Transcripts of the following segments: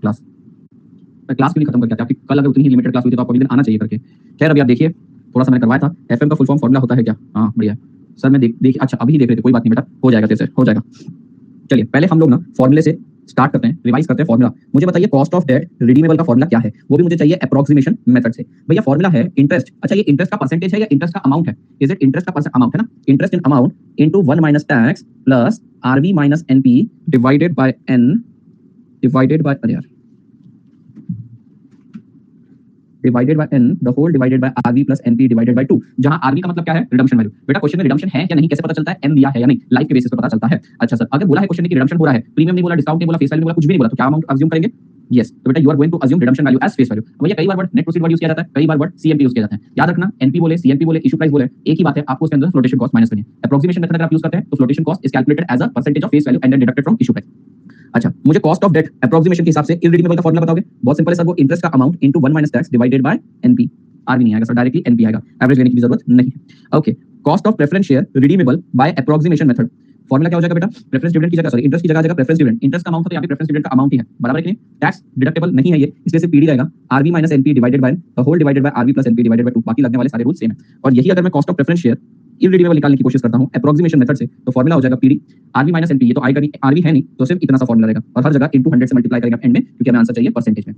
Class, class क्यों नहीं खत्म करके आते? आपकी कल अगर उतनी ही लिमिटेड क्लास हुई थी तो आपको अगले दिन आना चाहिए करके। खैर अभी आप देखिए, थोड़ा सा मैंने करवाया था, एफएम का फुल फॉर्म फॉर्मूला होता है क्या? हाँ बढ़िया सर, मैं देख अच्छा अभी देख रहे थे, कोई बात नहीं बेटा, हो जाएगा, तेरे से हो जाएगा। चलिए पहले हम लोग ना फॉर्मूले से स्टार्ट करते हैं, रिवाइज करते हैं फॉर्मूला। मुझे बताइए कॉस्ट ऑफ डेट रिडीमेबल का फॉर्मूला क्या है, वो भी मुझे चाहिए अप्रोक्सीमेशन मेथड से। भैया फॉर्मूला है इंटरेस्ट, अच्छा ये इंटरेस्ट का परसेंटेज है या इंटरेस्ट का अमाउंट है? इज इट इंटरेस्ट का परसेंट अमाउंट है ना, interest in amount into 1 minus tax plus RV minus NP divided by N divided by अरे यार divided by N the whole divided by RV plus NP divided by 2, जहां RV का मतलब क्या है? Redemption value. बेटा क्वेश्चन में redemption है या नहीं कैसे पता चलता है? एन दिया है या नहीं, लाइफ के बेसिस पे पता चलता है। अच्छा सर अगर बोला है क्वेश्चन में कि रिडम्पशन हो रहा है, प्रीमियम नहीं बोला, डिस्काउंट नहीं बोला, फेस वैल्यू नहीं बोला, कुछ भी नहीं बोला, तो क्या अमाउंट अज्यूम करेंगे? यस, तो बेटा you are going to assume redemption value as face value. भैया कई बार word net proceed word use किया जाता है, कई बार वर्ड सीएमपी यूज किया जाता है। याद रखना एनपी बोले, सीएमपी बोले, इशू प्राइस बोले, एक ही बात है, आपको उसके अंदर फ्लोटेशन कॉस्ट माइनस करनी है। एप्रोक्सीमेशन मेथड अगर आप यूज करते हैं तो flotation cost is calculated as a percentage of face value and then deducted from issue price. अच्छा मुझे कॉस्ट ऑफ डेट एप्रोक्सीमेशन के हिसाब से इररिडीमेबल का फॉर्मूला बताओगे? बहुत सिंपल है सर, वो इंटरेस्ट का amount into 1 minus tax divided by NP, RV नहीं आएगा सर, डायरेक्टली एनपी आएगा, एवरेज लेने की जरूरत नहीं है। Okay, cost of preference share redeemable by approximation method, formula क्या हो जाएगा बेटा? प्रेफरेंस डिविडेंड की जगह सॉरी इंटरेस्ट की जगह आ जाएगा प्रेफरेंस डिविडेंड, इंटरेस्ट का अमाउंट तो यहाँ पे प्रेफरेंस डिविडेंड का अमाउंट ही है, बराबर है कि नहीं? टैक्स डिडक्टेबल नहीं है ये, इसलिए सिर्फ पीडी रहेगा, RV minus NP divided by the whole divided by RV plus NP divided by 2, बाकी लगने वाले सारे रूल सेम है। और यही अगर मैं cost of preference share irredeemable निकालने की कोशिश करता हूं एप्रोक्सीमेशन मेथड से, तो फॉर्मूला हो जाएगा पीडी आरवी माइनस एनपी, ये तो आएगा नहीं, आरवी है नहीं तो सिर्फ इतना सा फॉर्मूला रहेगा, और हर जगह इनटू 100 से मल्टीप्लाई करेगा एंड में, क्योंकि हमें आंसर चाहिए परसेंटेज में।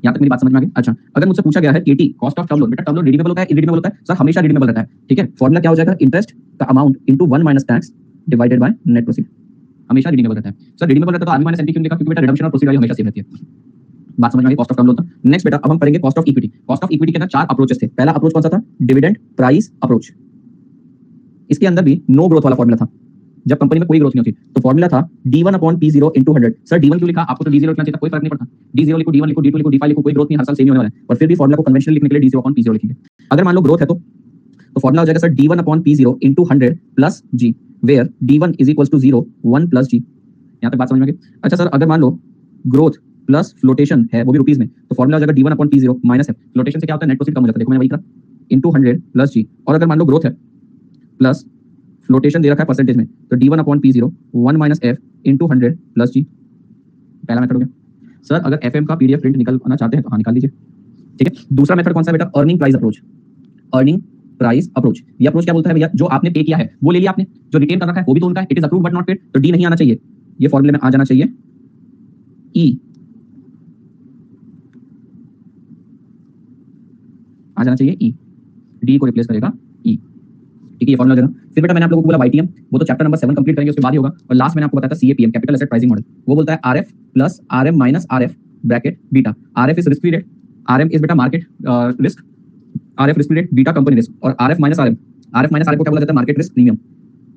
यहाँ तक मेरी बात समझ में आ गई? अच्छा अगर मुझसे पूछा गया है केटी कॉस्ट ऑफ टर्म लोन, बेटा टर्म लोन रिडीमेबल होता है इररिडीमेबल होता है? सर हमेशा रिडीमेबल रहता है, ठीक है। फॉर्मूला क्या हो जाएगा? इंटरेस्ट का amount into 1 minus tax divided by net proceed, हमेशा रिडीमेबल रहता है। सर रिडीमेबल रहता है तो आरवी माइनस एनपी क्यों लिखा? क्योंकि बेटा रिडम्पशन और प्रोसीड वैल्यू हमेशा सेम रहती है। बात समझ में आ गई cost of term loan? Next बेटा अब हम पढ़ेंगे cost of equity. Cost of equity के अंदर 4 अप्रोचेस थे। पहला अप्रोच कौन सा था? Dividend price approach. इसके अंदर भी नो ग्रोथ वाला फॉर्मूला था, जब कंपनी में कोई ग्रोथ नहीं होती तो फॉर्मूला था D1 upon P0 into 100। Sir D1 क्यों लिखा? आपको तो D0 लिखना चाहिए था, कोई फर्क नहीं पड़ता, D0 लिखो, D1 लिखो, D2 लिखो, D5 लिखो, कोई ग्रोथ नहीं, हर साल सेम ही होने वाला है, और फिर भी फॉर्मूला को कन्वेंशनल लिखने के लिए D0 अपॉन P0 लिखेंगे। अगर मान लो ग्रोथ है तो फॉर्मूला हो जाएगा sir D1 upon P0 into 100 plus G, where D1 is equals to 0 1 plus G। यहाँ तक बात समझ में आ गई? अच्छा सर अगर मान लो ग्रोथ प्लस फ्लोटेशन है, वो भी रुपीज में, तो फॉर्मूला हो जाएगा D1 अपॉन P0 माइनस है, फ्लोटेशन से क्या होता है? नेट प्रोसीड कम हो जाता है, देखो मैंने वही करा, इनटू 100 प्लस G। और अगर मान लो ग्रोथ है प्लस फ्लोटेशन दे रखा है परसेंटेज में, तो D1 upon P0 1 minus F into 100 plus G। पहला मेथड हो गया। सर अगर FM का PDF प्रिंट निकालना चाहते हैं तो हाँ निकाल लीजिए, ठीक है। दूसरा मेथड कौन सा है बेटा? Earning price approach. Earning price approach, ये अप्रोच क्या बोलता है भैया? जो आपने पे किया है वो ले लिया आपने, जो रिटेन कर रखा है वो भी तो उनका है, it is approved but not paid, तो डी नहीं आना चाहिए, ये फॉर्मूले में आ जाना चाहिए ई, आ जाना चाहिए ई, डी को रिप्लेस करेगा ई, ठीक है। ये फॉर्मूला देना। फिर बेटा मैंने आप लोगों को बोला YTM, वो तो चैप्टर नंबर 7 कंप्लीट करेंगे उसके बाद ही होगा। और लास्ट मैंने आपको बताया था CAPM capital asset pricing model, वो बोलता है RF plus RM minus RF bracket beta. RF is risk free rate, RM is बेटा market risk, RF risk free rate, beta company risk, और RF माइनस RM को क्या बोला जाता है? Market risk premium.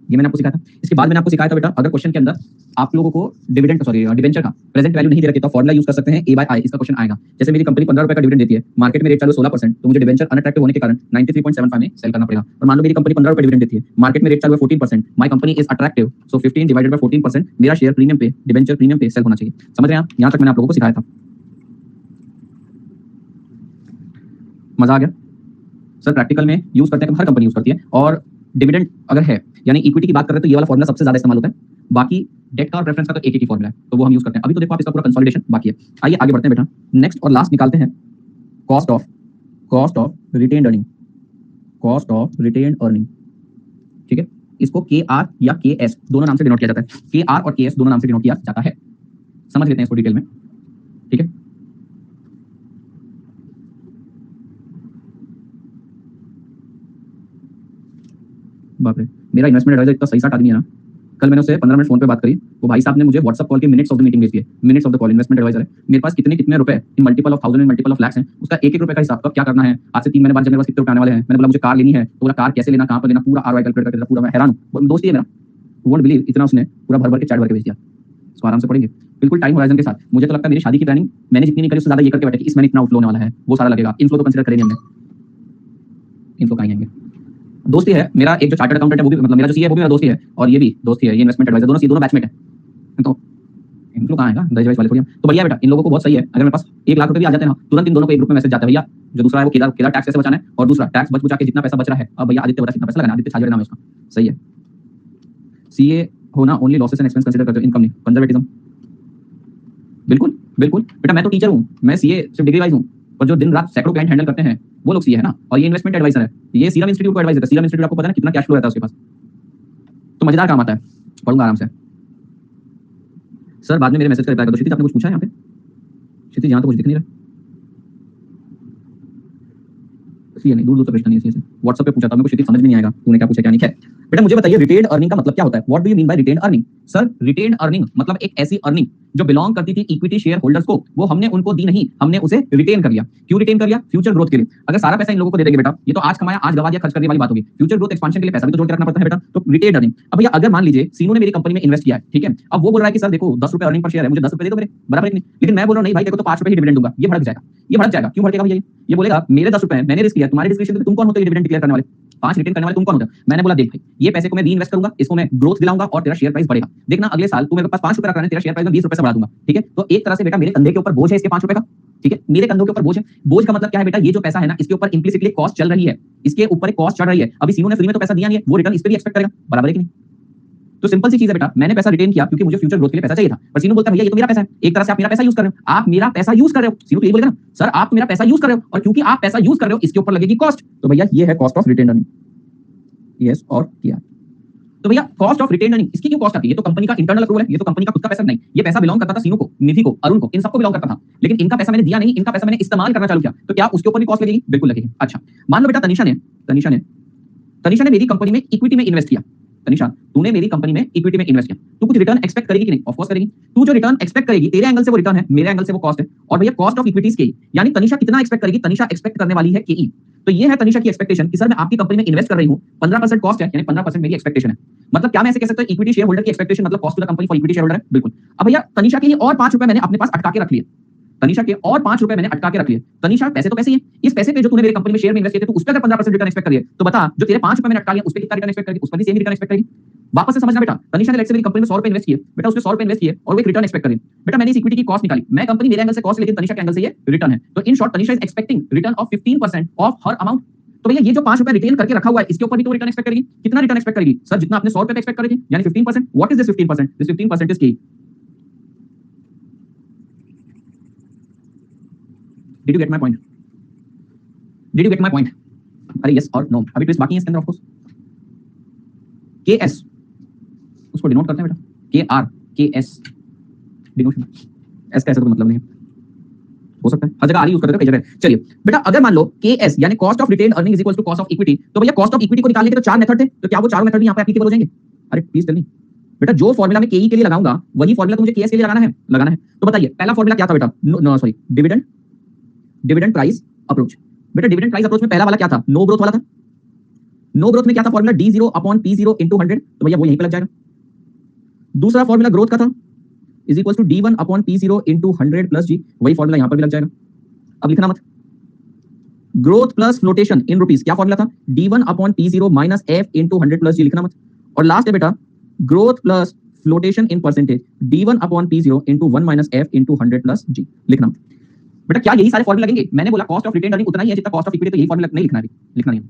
ये मैंने आपको सिखाया था। इसके बाद मैंने आपको सिखाया था बेटा अगर क्वेश्चन के अंदर आप लोगों को डिविडेंड सॉरी डिबेंचर का प्रेजेंट वैल्यू नहीं दे रखी तो फॉर्मूला यूज कर सकते हैं A/I, इसका क्वेश्चन आएगा। जैसे मेरी कंपनी 15 रुपए का डिविडेंड देती है, मार्केट में रेट चालू 16%, तो मुझे डिबेंचर अनअट्रैक्टिव होने के कारण 93.75 में सेल करना पड़ेगा। और मान लो मेरी कंपनी 15 रुपए डिविडेंड देती है, मार्केट में रेट चालू है 14%, my company is attractive, so 15 divided by 14%, मेरा शेयर प्रीमियम पे, डिबेंचर प्रीमियम पे सेल होना चाहिए। समझ रहे हैं आप? यहां तक मैंने आप लोगों को सिखाया था, मजा आ गया? सर प्रैक्टिकल में यूज करते हैं, हर कंपनी यूज करती है। और डिविडेंड अगर है यानी इक्विटी की बात करें तो ये वाला फॉर्मूला सबसे ज्यादा इस्तेमाल होता है, बाकी डेट का और प्रेफरेंस का तो एक ही फॉर्मूला है, तो वो हम यूज करते हैं। अभी तो देखो आप इसका पूरा कंसोलिडेशन बाकी है। आइए आगे बढ़ते हैं बेटा, नेक्स्ट और लास्ट निकालते हैं cost of retained earning, cost of retained earning, ठीक है। इसको KR या KS दोनों नाम से डिनोट किया जाता है, KR और KS दोनों नाम से डिनोट किया जाता है। समझ लेते हैं इसको डिटेल में, ठीक है। बाप रे, मेरा इन्वेस्टमेंट एडवाइजर इतना सही साट आदमी है ना, कल मैंने उससे 15 मिनट फोन पे बात करी, वो भाई साहब ने मुझे व्हाट्सएप कॉल के मिनट्स ऑफ द मीटिंग भेज दिए, minutes of the call. Investment adviser है, मेरे पास कितने कितने रुपए in multiple of thousand and multiple of lakhs हैं, उसका एक एक रुपए का हिसाब कब क्या करना है। आज से 3 महीने बाद जब मेरे पास कितने रुपए आने वाले हैं, मैंने बोला मुझे कार लेनी है, तो बोला कार कैसे लेना, कहां पर लेना, पूरा ROI कैलकुलेट करके पूरा, मैं हैरान हूं। दोस्त ही है मेरा, वोंट बिलीव, इतना उसने पूरा भर भर के चैट भर के भेज दिया। इसको आराम से पढ़ेंगे, बिल्कुल टाइम होराइजन के साथ। मुझे तो लगता है मेरी शादी की प्लानिंग मैंने जितनी नहीं करी उससे ज्यादा ये करके बैठे कि इस महीने इतना आउटफ्लो होने वाला है, वो सारा लगेगा। इनफ्लो तो कंसीडर करेंगे हमने, इनफ्लो कहीं आएंगे। दोस्ती है मेरा एक जो चार्टर्ड अकाउंटेंट है वो भी, मतलब मेरा जो CA है वो भी मेरा दोस्त ही है, और ये भी दोस्त ही है, ये इन्वेस्टमेंट एडवाइजर, दोनों बैचमेट है। तो इनको कहाँ आएगा दहेज वाले थोड़ी हम। तो बढ़िया बेटा, इन लोगों को बहुत सही है। अगर मेरे पास 1 लाख रुपए भी आ जाते हैं ना, तुरंत इन दोनों को एक ग्रुप में मैसेज जाता है, भैया जो दूसरा है वो केदार टैक्स कैसे बचाना है, और दूसरा टैक्स बचा के जितना पैसा बच रहा है, अब भैया आदित्य बता कितना पैसा लगाना, आदित्य छाजड़ नाम है उसका, सही है। CA होना only losses and expense consider करते हो, इनकम नहीं, कंजर्वेटिज्म, बिल्कुल बिल्कुल बेटा, मैं तो टीचर हूँ, मैं सीए सिर्फ डिग्री वाइज हूँ, और जो दिन रात सैकड़ों क्लाइंट हैंडल करते हैं वो लोग सीए है ना, और ये इन्वेस्टमेंट एडवाइजर है, ये सीरम इंस्टीट्यूट को एडवाइस देता है। सीरम इंस्टीट्यूट आपको पता है ना कितना कैश फ्लो रहता है उसके पास, तो मजेदार काम आता है, पढ़ूंगा आराम से। सर बाद में मेरे मैसेज का रिप्लाई कर दो। क्षितिज आपने कुछ पूछा है यहाँ पे? क्षितिज यहाँ तो कुछ दिख नहीं रहा, ये नहीं, दूर दूर तक प्रश्न नहीं है। व्हाट्सएप पे पूछा था, मेरे को क्षितिज समझ में नहीं आएगा तूने क्या पूछा क्या नहीं है। बेटा मुझे बताइए रिटेन्ड अर्निंग का मतलब क्या होता है? What do you mean bye retained earning? Sir retained earning मतलब एक ऐसी अर्निंग जो बिलोंग करती थी इक्विटी शेयर होल्डर्स को, वो हमने उनको दी नहीं, हमने उसे रिटेन कर लिया। क्यों रिटेन कर लिया? फ्यूचर ग्रोथ के लिए। अगर सारा पैसा इन लोगों को दे देंगे बेटा, ये तो आज कमाया आज गवा दिया खर्च करने वाली बात होगी। फ्यूचर ग्रोथ एक्सपेंशन के लिए पैसा भी तो जोड़ के रखना पड़ता है बेटा, तो रिटेन्ड अर्निंग। अब भैया अगर मान लीजिए सीनू ने मेरी कंपनी में इन्वेस्ट किया है, ठीक है, अब वो बोल रहा है कि सर देखो 10 रुपए अर्निंग पर शेयर है, मुझे 10 रुपए दे दो मेरे, बराबर है नहीं? लेकिन मैं बोल रहा हूं नहीं भाई देखो तो 5 रुपए ही डिविडेंड दूंगा, ये भड़क जाएगा। ये भड़क जाएगा, क्यों भड़केगा भैया? ये बोलेगा मेरे 10 रुपए हैं, मैंने रिस्क किया, तुम्हारे डिस्क्रिप्शन में तुम कौन होते हो डिविडेंड डिक्लेयर करने वाले? 5 रिटेन करने वाले तुम कौन होते हो? मैंने बोला देख भाई ये पैसे को मैं री इन्वेस्ट करूंगा, इसको मैं ग्रोथ दिलाऊंगा और तेरा शेयर प्राइस बढ़ेगा। देखना अगले साल तू मेरे पास 5 रुपए रख रहा है, तेरा शेयर प्राइस मैं 20 रुपए से बढ़ा दूंगा, ठीक है? तो एक तरह से बेटा मेरे कंधे के ऊपर बोझ है इसके 5 रुपए का, ठीक है, मेरे कंधों के ऊपर बोझ है। बोझ का मतलब क्या है बेटा? ये जो पैसा है ना इसके ऊपर इंप्लिसिटली कॉस्ट चल रही है, इसके ऊपर एक कॉस्ट चढ़ रही है। अभी सीनू ने फ्री में तो पैसा दिया नहीं है, वो रिटर्न इस पे भी एक्सपेक्ट करेगा, बराबर है कि नहीं? तो सिंपल सी चीज है बेटा, मैंने पैसा रिटेन किया क्योंकि मुझे फ्यूचर ग्रोथ के लिए पैसा चाहिए था। पर सीनू बोलता है भैया ये तो मेरा पैसा है, एक तरह से आप मेरा पैसा यूज कर रहे हो, आप मेरा पैसा यूज कर रहे हो। सीनू तो ये बोलेगा ना सर आप मेरा पैसा यूज कर रहे हो, और क्योंकि आप पैसा यूज कर रहे हो इसके ऊपर लगेगी कॉस्ट, तो भैया ये है cost of retained earning. Yes और किया। तो भैया कॉस्ट ऑफ रिटेन अर्निंग इसकी क्यों कॉस्ट आती है? ये तो कंपनी का इंटरनल अप्रूवल है, ये तो कंपनी का खुद का पैसा नहीं। ये पैसा बिलोंग करता था सीनू को, निधि को, अरुण को, इन सबको बिलोंग करता था। लेकिन इनका पैसा मैंने दिया नहीं, इनका पैसा मैंने इस्तेमाल करना चालू किया, तो क्या उसके ऊपर भी कॉस्ट लगेगी? बिल्कुल लगेगी। अच्छा मान लो बेटा तनिषा ने मेरी कंपनी में इक्विटी में इन्वेस्ट किया। तनिषा तूने मेरी कंपनी में इक्विटी में इन्वेस्ट किया, तू कुछ रिटर्न एक्सपेक्ट करेगी कि नहीं? ऑफ कोर्स करेगी। तू जो रिटर्न एक्सपेक्ट करेगी तेरे एंगल से वो रिटर्न है, मेरे एंगल से वो कॉस्ट है। और भैया कॉस्ट ऑफ इक्विटीज के, यानी तनिषा कितना एक्सपेक्ट करेगी? तनिषा एक्सपेक्ट करने वाली है केई। तो ये है तनिषा की एक्सपेक्टेशन कि सर मैं आपकी कंपनी में इन्वेस्ट कर रही हूं, 15% कॉस्ट है, यानी 15% मेरी एक्सपेक्टेशन है। मतलब क्या मैं ऐसे कह सकता हूं इक्विटी शेयर होल्डर की एक्सपेक्टेशन मतलब cost to the company for equity shareholder है? बिल्कुल। अब भैया तनिषा के लिए और 5 रुपए मैंने अपने पास अटका के रख लिए, तनिषा के और 5 रुपए मैंने अटका के रख लिए। तनिषा पैसे तो पैसे ही है, इस पैसे पे जो तूने मेरी कंपनी में शेयर में इन्वेस्ट किए थे, तो उस पे अगर 15% रिटर्न एक्सपेक्ट करिए, तो बता जो तेरे 5 रुपए मैंने अटका लिया उस पे कितना रिटर्न एक्सपेक्ट करेगी? उस पर भी सेम रिटर्न एक्सपेक्ट करेगी। वापस से समझना बेटा, तनिषा ने लेट्स से मेरी कंपनी में 100 रुपए इन्वेस्ट किए, बेटा उसने 100 रुपए इन्वेस्ट किए और वो एक रिटर्न एक्सपेक्ट करी। बेटा मैंने इस इक्विटी की कॉस्ट निकाली, मैं कंपनी मेरे एंगल से कॉस्ट, लेकिन तनिषा के एंगल से ये रिटर्न है। तो in short Tanisha is expecting return of 15% of her amount. तो भैया ये जो 5 रुपए रिटेन करके रखा हुआ है इसके ऊपर भी तो रिटर्न एक्सपेक्ट करेगी। कितना रिटर्न एक्सपेक्ट करेगी? सर जितना आपने 100 रुपए पे एक्सपेक्ट करी थी, यानी 15%। What is this 15%? This 15% is key. Did you get my point? Did you get my point? अरे यस और नो, अभी ट्विस्ट बाकी है इसके अंदर। ऑफ कोर्स के एस उसको डिनोट करते हैं बेटा, के आर के एस डिनोशन। एस का ऐसा तो मतलब नहीं है, हो सकता है हर जगह आर यूज करते हैं कई जगह। चलिए बेटा अगर मान लो के एस यानी cost of retained earning is equal to cost of equity, तो भैया कॉस्ट ऑफ इक्विटी को निकालने के तो 4 मेथड थे, तो क्या वो चारों मेथड भी यहां पे एप्लीकेबल हो जाएंगे? अरे प्लीज टेल मी बेटा, जो फॉर्मूला मैं केई के लिए लगाऊंगा वही फॉर्मूला तो मुझे केएस के लिए लगाना है। तो बताइए पहला फॉर्मूला क्या था बेटा? Sorry dividend price approach. बेटा डिविडेंड प्राइस अप्रोच में पहला वाला क्या था? नो ग्रोथ वाला था। नो ग्रोथ में क्या था formula? D0 upon P0 into 100, तो भैया वो यहीं पे लग जाएगा। दूसरा फॉर्मूला ग्रोथ का था is equal to D1 upon P0 into 100 plus G, वही फॉर्मूला यहां पर भी लग जाएगा। अब लिखना मत। Growth plus flotation in rupees क्या फॉर्मूला था? D1 upon P0 minus F into 100 plus G, लिखना मत। और लास्ट है बेटा growth plus flotation in percentage D1 upon P0 into 1 minus F into 100 plus G, लिखना मत। बेटा क्या यही सारे फॉर्मूला लगेंगे? मैंने बोला कॉस्ट ऑफ रिटेन अर्निंग उतना ही है जितना कॉस्ट ऑफ इक्विटी, तो यही फॉर्मूला नहीं लिखना है, लिखना नहीं है,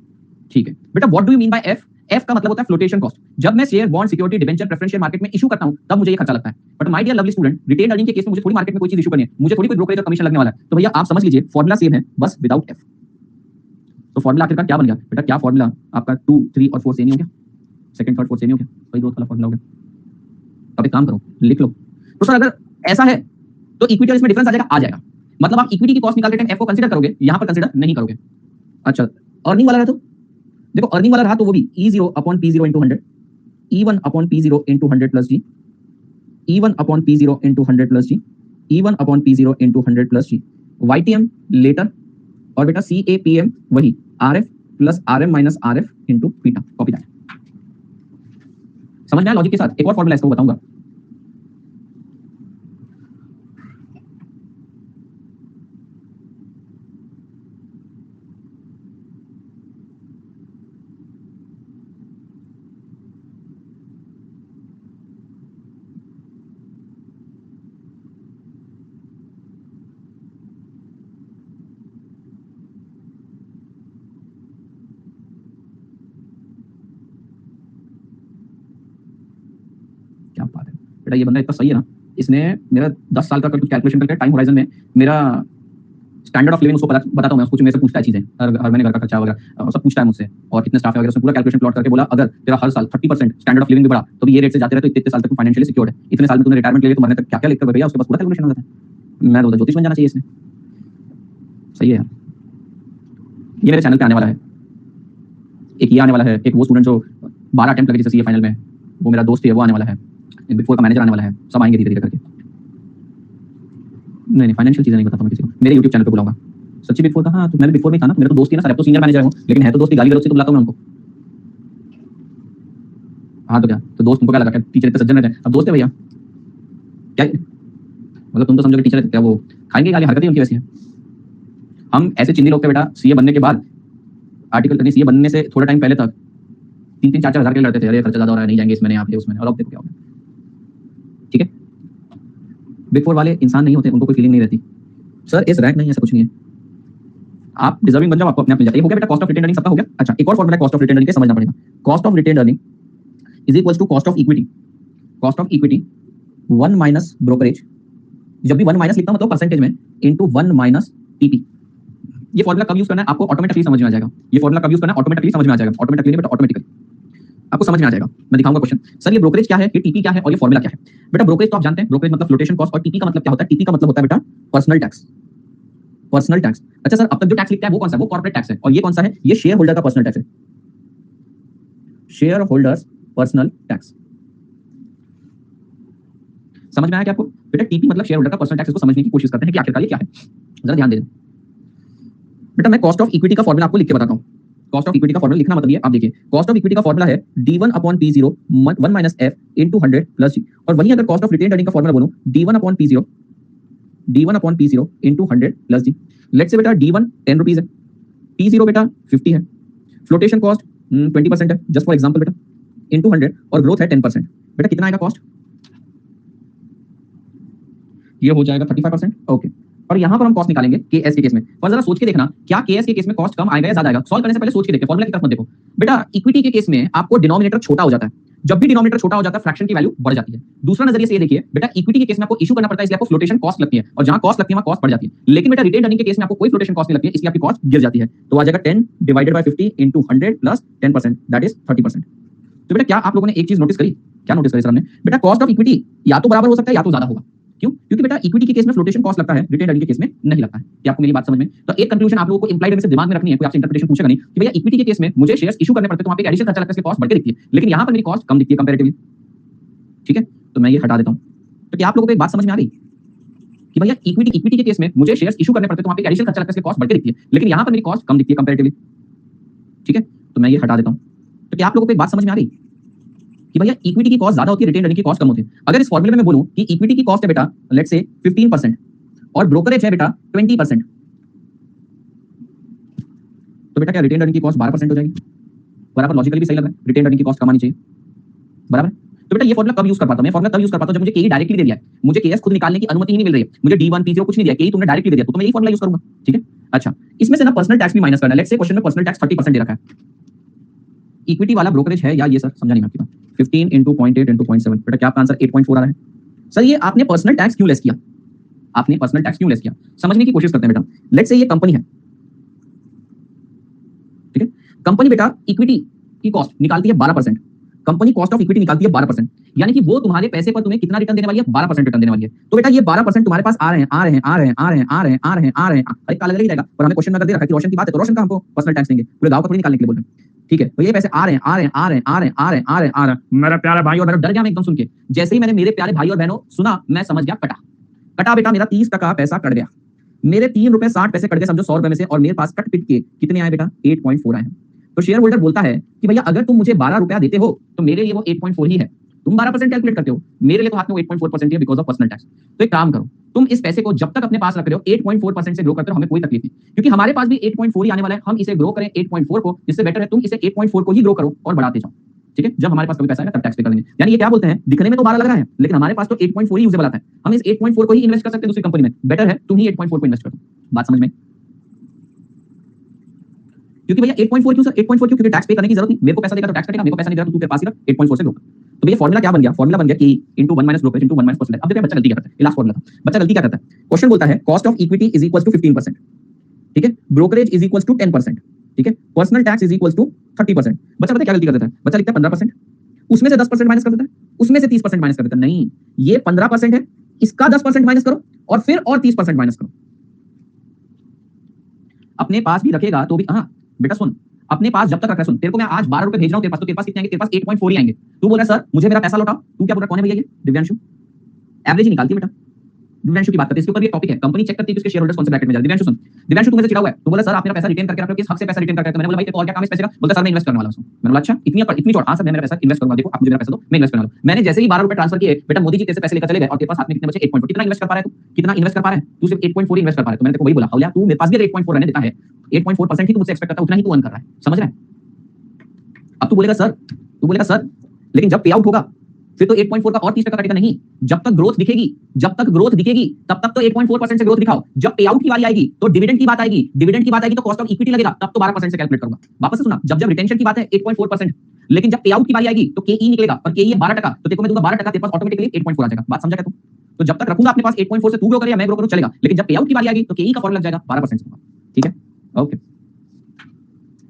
ठीक है बेटा। What do you mean by F? F का मतलब होता है फ्लोटेशन कॉस्ट। जब मैं share, bond, security, debenture, preference share market में इशू करता हूं तब मुझे ये खर्चा लगता है। But my dear lovely student, retained earning के केस में मुझे थोड़ी मार्केट में कोई चीज इशू करनी है, मुझे थोड़ी कोई ब्रोकरेज और कमीशन लगने वाला है। तो भैया आप समझ लीजिए फॉर्मूला सेम है बस विदाउट एफ। तो फॉर्मूला आखिरकार क्या बन गया बेटा? क्या फॉर्मूला आपका 2, 3 और 4 सेम ही हो गया? सेकंड, थर्ड, फोर्थ सेम ही हो गया, वही ग्रोथ वाला फॉर्मूला हो गया। अब एक काम करो लिख लो। तो सर अगर ऐसा है तो इक्विटी और इसमें डिफरेंस आ जाएगा? आ जाएगा। मतलब आप इक्विटी की कॉस्ट निकालते टाइम एफ को कंसीडर करोगे, यहां पर कंसीडर नहीं करोगे। अच्छा अर्निंग वाला है तो देखो, अर्निंग वाला रहा तो वो भी E0 अपॉन P0 into 100, E1 upon P0 into 100 plus G, E1 upon P0 into 100 plus G, E1 upon P0 into 100 plus G, YTM later, और बेटा CAPM वही RF plus RM minus RF into beta. Copy that. समझ में आया logic के साथ? एक और फॉर्मूला इसको बताऊंगा। क्या बात है बेटा, ये बंदा इतना सही है ना, इसने मेरा 10 साल का कुछ कैलकुलेशन करके टाइम होराइजन में मेरा स्टैंडर्ड ऑफ लिविंग उसको बताता हूं मैं, उसको मेरे से पूछता है चीजें, हर महीने घर का खर्चा वगैरह सब पूछता है मुझसे, और कितने स्टाफ है वगैरह, उसने पूरा कैलकुलेशन प्लॉट करके बोला अगर तेरा हर साल 30% स्टैंडर्ड ऑफ लिविंग भी बढ़ा तो भी ये रेट से जाते रहे तो इतने साल तक तू फाइनेंशियली सिक्योर्ड है, इतने साल में तूने रिटायरमेंट ले लिया तो मरने तक क्या क्या लिख कर भैया उसके पास पूरा कैलकुलेशन हो जाता है। मैं बोलता ज्योतिष बन जाना चाहिए इसने। सही है यार। ये मेरे चैनल पे आने वाला है, एक ये आने वाला है, एक वो स्टूडेंट जो 12 अटेम्प्ट लगे जैसे सीए फाइनल में, वो मेरा दोस्त है, वो आने वाला है, बिग फोर का मैनेजर आने वाला है, सब आएंगे धीरे धीरे करके। नहीं फाइनेंशियल चीजें नहीं बताता मैं किसी को, मेरे यूट्यूब चैनल पे बुलाऊंगा। सच्ची बिग फोर का, हाँ तो मैं भी बिग फोर में था ना, मेरे तो दोस्त ही ना सर, तो सीनियर मैनेजर हूँ, लेकिन है तो दोस्त की गाली गलौज से तो बुलाता हूँ मैं उनको। हाँ तो क्या, तो दोस्त तुमको क्या लगा टीचर इतने सज्जन रहते हैं, अब दोस्त है भैया क्या, मतलब तुम तो समझो कि टीचर क्या वो खाएंगे गाली, हरकतें उनकी वैसी है। हम ऐसे चिंदी लोग थे बेटा, सीए बनने के बाद आर्टिकल करनी, सीए बनने से थोड़ा टाइम पहले तक 3-4 हज़ार के लड़ते थे, अरे खर्चा ज्यादा हो रहा है, नहीं जाएंगे इसमें, यहाँ पे उसमें, और अब देखो क्या हो गया। ठीक है, बिग फोर वाले इंसान नहीं होते, उनको कोई फीलिंग नहीं रहती, सर इस रैंक नहीं, ऐसा कुछ नहीं है, आप डिजर्विंग बन जाओ, आपको अपने आप मिल जाता है। हो गया बेटा कॉस्ट ऑफ रिटेन अर्निंग, सबका हो गया। अच्छा एक और formula cost of retained earning के समझना पड़ेगा। Cost of retained earning is equals to cost of equity. Cost of equity 1 minus brokerage, जब भी 1 माइनस लिखता हूं मतलब परसेंटेज में, इनटू 1 माइनस टीपी। ये फॉर्मूला कब यूज करना है आपको ऑटोमेटिकली समझ में आ जाएगा, ये फॉर्मूला कब यूज करना है ऑटोमेटिकली समझ में आ जाएगा, ऑटोमेटिकली नहीं बेटा ऑटोमेटिकली आपको समझ में आ जाएगा। मैं दिखाऊंगा क्वेश्चन, सर ये ब्रोकरेज क्या है, ये टीपी क्या है और ये फॉर्मूला क्या है। बेटा ब्रोकरेज तो आप जानते हैं, ब्रोकरेज मतलब फ्लोटेशन कॉस्ट, और टीपी का मतलब क्या होता है, टीपी का मतलब होता है बेटा पर्सनल टैक्स, पर्सनल टैक्स। अच्छा सर अब तक जो टैक्स लिखता है वो कौन सा है, वो कॉर्पोरेट टैक्स है, और ये कौन सा है, ये शेयर होल्डर का पर्सनल टैक्स है, शेयर होल्डर्स पर्सनल टैक्स। समझ में आया क्या आपको बेटा, टीपी मतलब शेयर होल्डर का पर्सनल टैक्स, इसको समझने की कोशिश करते हैं कि आखिरकार ये क्या है, जरा ध्यान दे दें बेटा। मैं कॉस्ट ऑफ इक्विटी का फॉर्मूला आपको लिख के बताता हूं। कॉस्ट ऑफ इक्विटी का फॉर्मूला लिखना मतलब ये, आप देखिए कॉस्ट ऑफ इक्विटी का फॉर्मूला है d1/p0 1 minus f into 100 plus g, और वहीं अगर कॉस्ट ऑफ रिटेन अर्निंग का फॉर्मूला बोलूं d1/p0 into 100 plus g। Let's say बेटा d1 10 रुपीस है, p0 बेटा 50 है, फ्लोटेशन कॉस्ट 20% है जस्ट फॉर एग्जांपल बेटा, इनटू 100 और ग्रोथ है 10%, बेटा कितना आएगा कॉस्ट, ये हो जाएगा 35%। ओके, और यहां पर हम कॉस्ट निकालेंगे केएस के केस में, और जरा सोच के देखना क्या केएस के केस में कॉस्ट कम आएगा या ज्यादा आएगा। सॉल्व करने से पहले सोच के देखिए, फॉर्मूला की तरफ मत देखो बेटा। इक्विटी के केस में आपको डिनोमिनेटर छोटा हो जाता है, जब भी डिनोमिनेटर छोटा हो जाता है फ्रैक्शन की वैल्यू बढ़ जाती है। दूसरा नजरिए से ये देखिए बेटा, इक्विटी के केस में आपको इशू करना पड़ता है, इसलिए आपको फ्लोटेशन कॉस्ट लगती है, और जहां कॉस्ट लगती है वहां कॉस्ट बढ़ जाती है। लेकिन बेटा रिटेन अर्निंग के केस में आपको कोई फ्लोटेशन कॉस्ट नहीं लगती है, इसलिए आपकी कॉस्ट गिर जाती है। तो आ जाएगा 10 divided by 50 into 100 plus 10%, that is 30%। तो बेटा क्या आप लोगों ने एक चीज नोटिस करी, क्या नोटिस करी सर हमने, बेटा कॉस्ट ऑफ इक्विटी या तो बराबर हो सकता है या तो ज्यादा होगा। क्यों, क्योंकि बेटा इक्विटी के केस में फ्लोटेशन कॉस्ट लगता है, रिटेन अर्निंग के केस में नहीं लगता है। क्या आपको मेरी बात समझ में, तो एक कंक्लूजन आप लोगों को इंप्लाइड से दिमाग में रखनी है, कोई आपसे इंटरप्रिटेशन पूछेगा नहीं कि भैया इक्विटी के केस में मुझे शेयर्स इशू करने पड़ते तो वहां पे एडिशनल खर्चा लगता है, इसलिए कॉस्ट बढ़ के दिखती है, लेकिन यहां पर मेरी कॉस्ट कम दिखती है कंपैरेटिवली। ठीक है, तो मैं ये हटा देता हूं। तो क्या आप लोगों को एक बात समझ में आ गई कि भैया इक्विटी के केस में मुझे शेयर्स इशू करने पड़ते तो वहां पे एडिशनल खर्चा लगता है, इसलिए कॉस्ट बढ़ के दिखती है, लेकिन यहां पर मेरी कॉस्ट कम दिखती है कंपैरेटिवली। ठीक है, तो मैं ये हटा देता हूं। तो क्या आप लोगों को एक बात समझ में आ गई कि भैया इक्विटी की कॉस्ट ज्यादा होती है, रिटेन अर्निंग की कॉस्ट कम होती है। अगर इस फॉर्मूले में मैं बोलूं कि इक्विटी की कॉस्ट है बेटा लेट्स से 15% और ब्रोकरेज है बेटा 20%, तो बेटा क्या रिटेन अर्निंग की कॉस्ट 12% हो जाएगी, बराबर, लॉजिकली भी सही लग रहा है, रिटेन अर्निंग की कॉस्ट कम आनी चाहिए, बराबर। तो बेटा ये फॉर्मूला कब यूज कर पाता हूं मैं, फॉर्मूला तब यूज कर पाता हूं जब मुझे केई डायरेक्टली दे दिया है, मुझे केएस खुद निकालने की अनुमति ही नहीं मिल रही है, मुझे d1 p0 कुछ नहीं दिया, केई तुमने डायरेक्टली दे दिया, तो मैं यही फॉर्मूला यूज करूंगा। ठीक है, अच्छा इसमें से ना पर्सनल टैक्स भी माइनस करना है। लेट्स से क्वेश्चन में पर्सनल टैक्स 30% दे रखा है, इक्विटी वाला ब्रोकरेज है या ये सर समझा नहीं मैं आपकी बात, 15 इनटू 0.8 इनटू 0.7, बेटा क्या आपका आंसर 8.4 आ रहा है। सर ये आपने पर्सनल टैक्स क्यों लेस किया, आपने पर्सनल टैक्स क्यों लेस किया, समझने की कोशिश करते हैं बेटा। लेट्स से ये कंपनी है, ठीक है, कंपनी बेटा इक्विटी की कॉस्ट निकालती है 12%, कंपनी कॉस्ट ऑफ इक्विटी निकालती है 12%, यानी कि वो तुम्हारे पैसे पर तुम्हें कितना रिटर्न देने वाली है, 12% रिटर्न देने वाली है। तो बेटा ये 12% तुम्हारे पास आ रहे हैं आ रहे हैं आ रहे हैं आ रहे हैं आ रहे हैं आ रहे हैं आ रहे हैं, अरे काला लग जाएगा, पर हमें क्वेश्चन में अगर दे रखा है कि रोशन की बात है तो रोशन का हमको पर्सनल टैक्स देंगे, पूरे गांव का थोड़ी निकालने के लिए बोल रहे हैं। ठीक है, तो ये पैसे आ रहे हैं आ रहे हैं आ रहे हैं आ रहे हैं आ रहे हैं आ रहे हैं आ रहे हैं। मेरा प्यारा भाई और बहनों, डर गया मैं एकदम सुन के, जैसे ही मैंने मेरे प्यारे भाई और बहनों सुना मैं समझ गया कटा कटा बेटा, मेरा 30% पैसा कट गया, मेरे 3 रुपए 60 पैसे कट गए समझो 100 रुपए में से, और मेरे पास कट पिट के कितने आए बेटा 8.4 आए हैं। तो शेयर होल्डर बोलता है कि भैया अगर तुम मुझे 12 रुपया देते हो तो मेरे लिए वो 8.4 ही है, तुम 12% कैलकुलेट करते हो, मेरे लिए तो हाथ में 8.4% है बिकॉज ऑफ पर्सनल टैक्स। तो एक काम करो, तुम इस पैसे को जब तक अपने पास रख रहे हो 8.4% से ग्रो करते हो, हमें कोई तकलीफ नहीं, क्योंकि हमारे पास भी 8.4 ही आने वाला है, हम इसे ग्रो करें 8.4 को, जिससे बेटर है तुम इसे 8.4 को ही ग्रो करो और बढ़ाते जाओ। ठीक है, जब हमारे पास कभी पैसा आएगा तब टैक्स पे कर देंगे। यानी ये क्या बोलते हैं, दिखने में तो 12 लग रहा है लेकिन हमारे पास तो 8.4 ही यूजेबल आता है, हम इस 8.4 को ही इन्वेस्ट कर सकते हैं दूसरी कंपनी में, बेटर है तुम ही 8.4 को इन्वेस्ट करो। बात समझ में, क्योंकि भैया 8.4 क्यों सर, 8.4 क्यों, क्योंकि टैक्स पे करने की जरूरत नहीं, मेरे को पैसा देगा तो टैक्स कटेगा, मेरे को पैसा नहीं देगा तो तू तेरे पास ही रख, 8.4 से ग्रो। तो भैया फॉर्मूला क्या बन गया? फॉर्मूला बन गया कि into 1 minus brokerage into 1 minus percentage. अब देखिए बच्चा गलती क्या करता है, ये लास्ट फॉर्मूला था। बच्चा गलती क्या करता है, क्वेश्चन बोलता है cost of equity is equal to 15%, ठीक है, ब्रोकरेज इज इक्वल टू 10%, ठीक है, personal tax is equal to 30%। बच्चा पता है क्या गलती कर देता है? बच्चा लिखता है 15%, उसमें से 10% माइनस कर देता है, उसमें से 30% माइनस कर देता है। नहीं, ये 15% है, इसका 10% माइनस करो और फिर और 30% माइनस करो। अपने पास भी रखेगा तो भी, हाँ बेटा सुन, अपने पास जब तक रख रहा है, सुन, तेरे को मैं आज 12 रुपए भेज रहा हूं तेरे पास, तो तेरे पास कितने आएंगे? तेरे पास 8.4 ही आएंगे। तू बोल रहा है सर मुझे मेरा पैसा लौटाओ, तू क्या बोल रहा है? कौन है भैया ये? दिव्यांशु। एवरेज ही निकालती है बेटा, दिव्यांशु की बात करते हैं, इसके ऊपर ये टॉपिक है, कंपनी चेक करती है कि उसके शेयर होल्डर्स कौन से ब्रैकेट में जा रहे हैं। दिव्यांशु सुन, दिव्यांशु तू मुझे चिढ़ा हुआ है, तू बोला सर आप मेरा पैसा रिटेन करके रख रहे हो, किस हक से पैसा रिटेन करके रखते हो? मैंने बोला भाई तेरे को और क्या काम है इस पैसे का? बोलता सर मैं इन्वेस्ट करने वाला हूं। मैंने बोला अच्छा इतनी चौड़? हाँ सर मैं मेरा पैसा इन्वेस्ट करूंगा, देखो आप मुझे मेरा पैसा दो, मैं इन्वेस्ट करने वाला हूं। मैंने जैसे ही 12 रुपए ट्रांसफर किए, बेटा मोदी जी तेरे से पैसे लेकर चले गए और तेरे पास हाथ में कितने बचे? 8.4। कितना इन्वेस्ट कर पा रहा है तू? कितना इन्वेस्ट कर पा रहा है तू? सिर्फ 8.4 इन्वेस्ट कर पा रहा है। तो मैंने तेरे को वही बोला, हौला तू मेरे पास भी 8.4 रहने देता है, 8.4% ही तू मुझसे एक्सपेक्ट करता है, उतना ही तू अर्न कर रहा है, समझ रहा है? अब तू बोलेगा सर लेकिन जब पे आउट होगा फिर तो 8.4 का और 30% कटेगा। नहीं, जब तक ग्रोथ दिखेगी तब तक तो 8.4% से ग्रोथ दिखाओ। जब पे आउट की बारी आएगी तो डिविडेंड की बात आएगी तो कॉस्ट ऑफ इक्विटी लगेगा, तब तो 12% से कैलकुलेट करूंगा। वापस से सुना, जब रिटेंशन की बात है 8.4%, लेकिन जब पे आउट की बारी आएगी तो केई निकलेगा और केई है 12%, तो देखो मैं दूंगा 12%, तेरे पास ऑटोमेटिकली 8.4 आ जाएगा। बात समझा क्या तू? तो जब तक रखूंगा अपने पास 8.4 से तू ग्रो करे या मैं ग्रो करूं चलेगा, लेकिन जब पे आउट की बारी आएगी तो केई का फॉर्मूला लग जाएगा 12% से, ठीक है? ओके,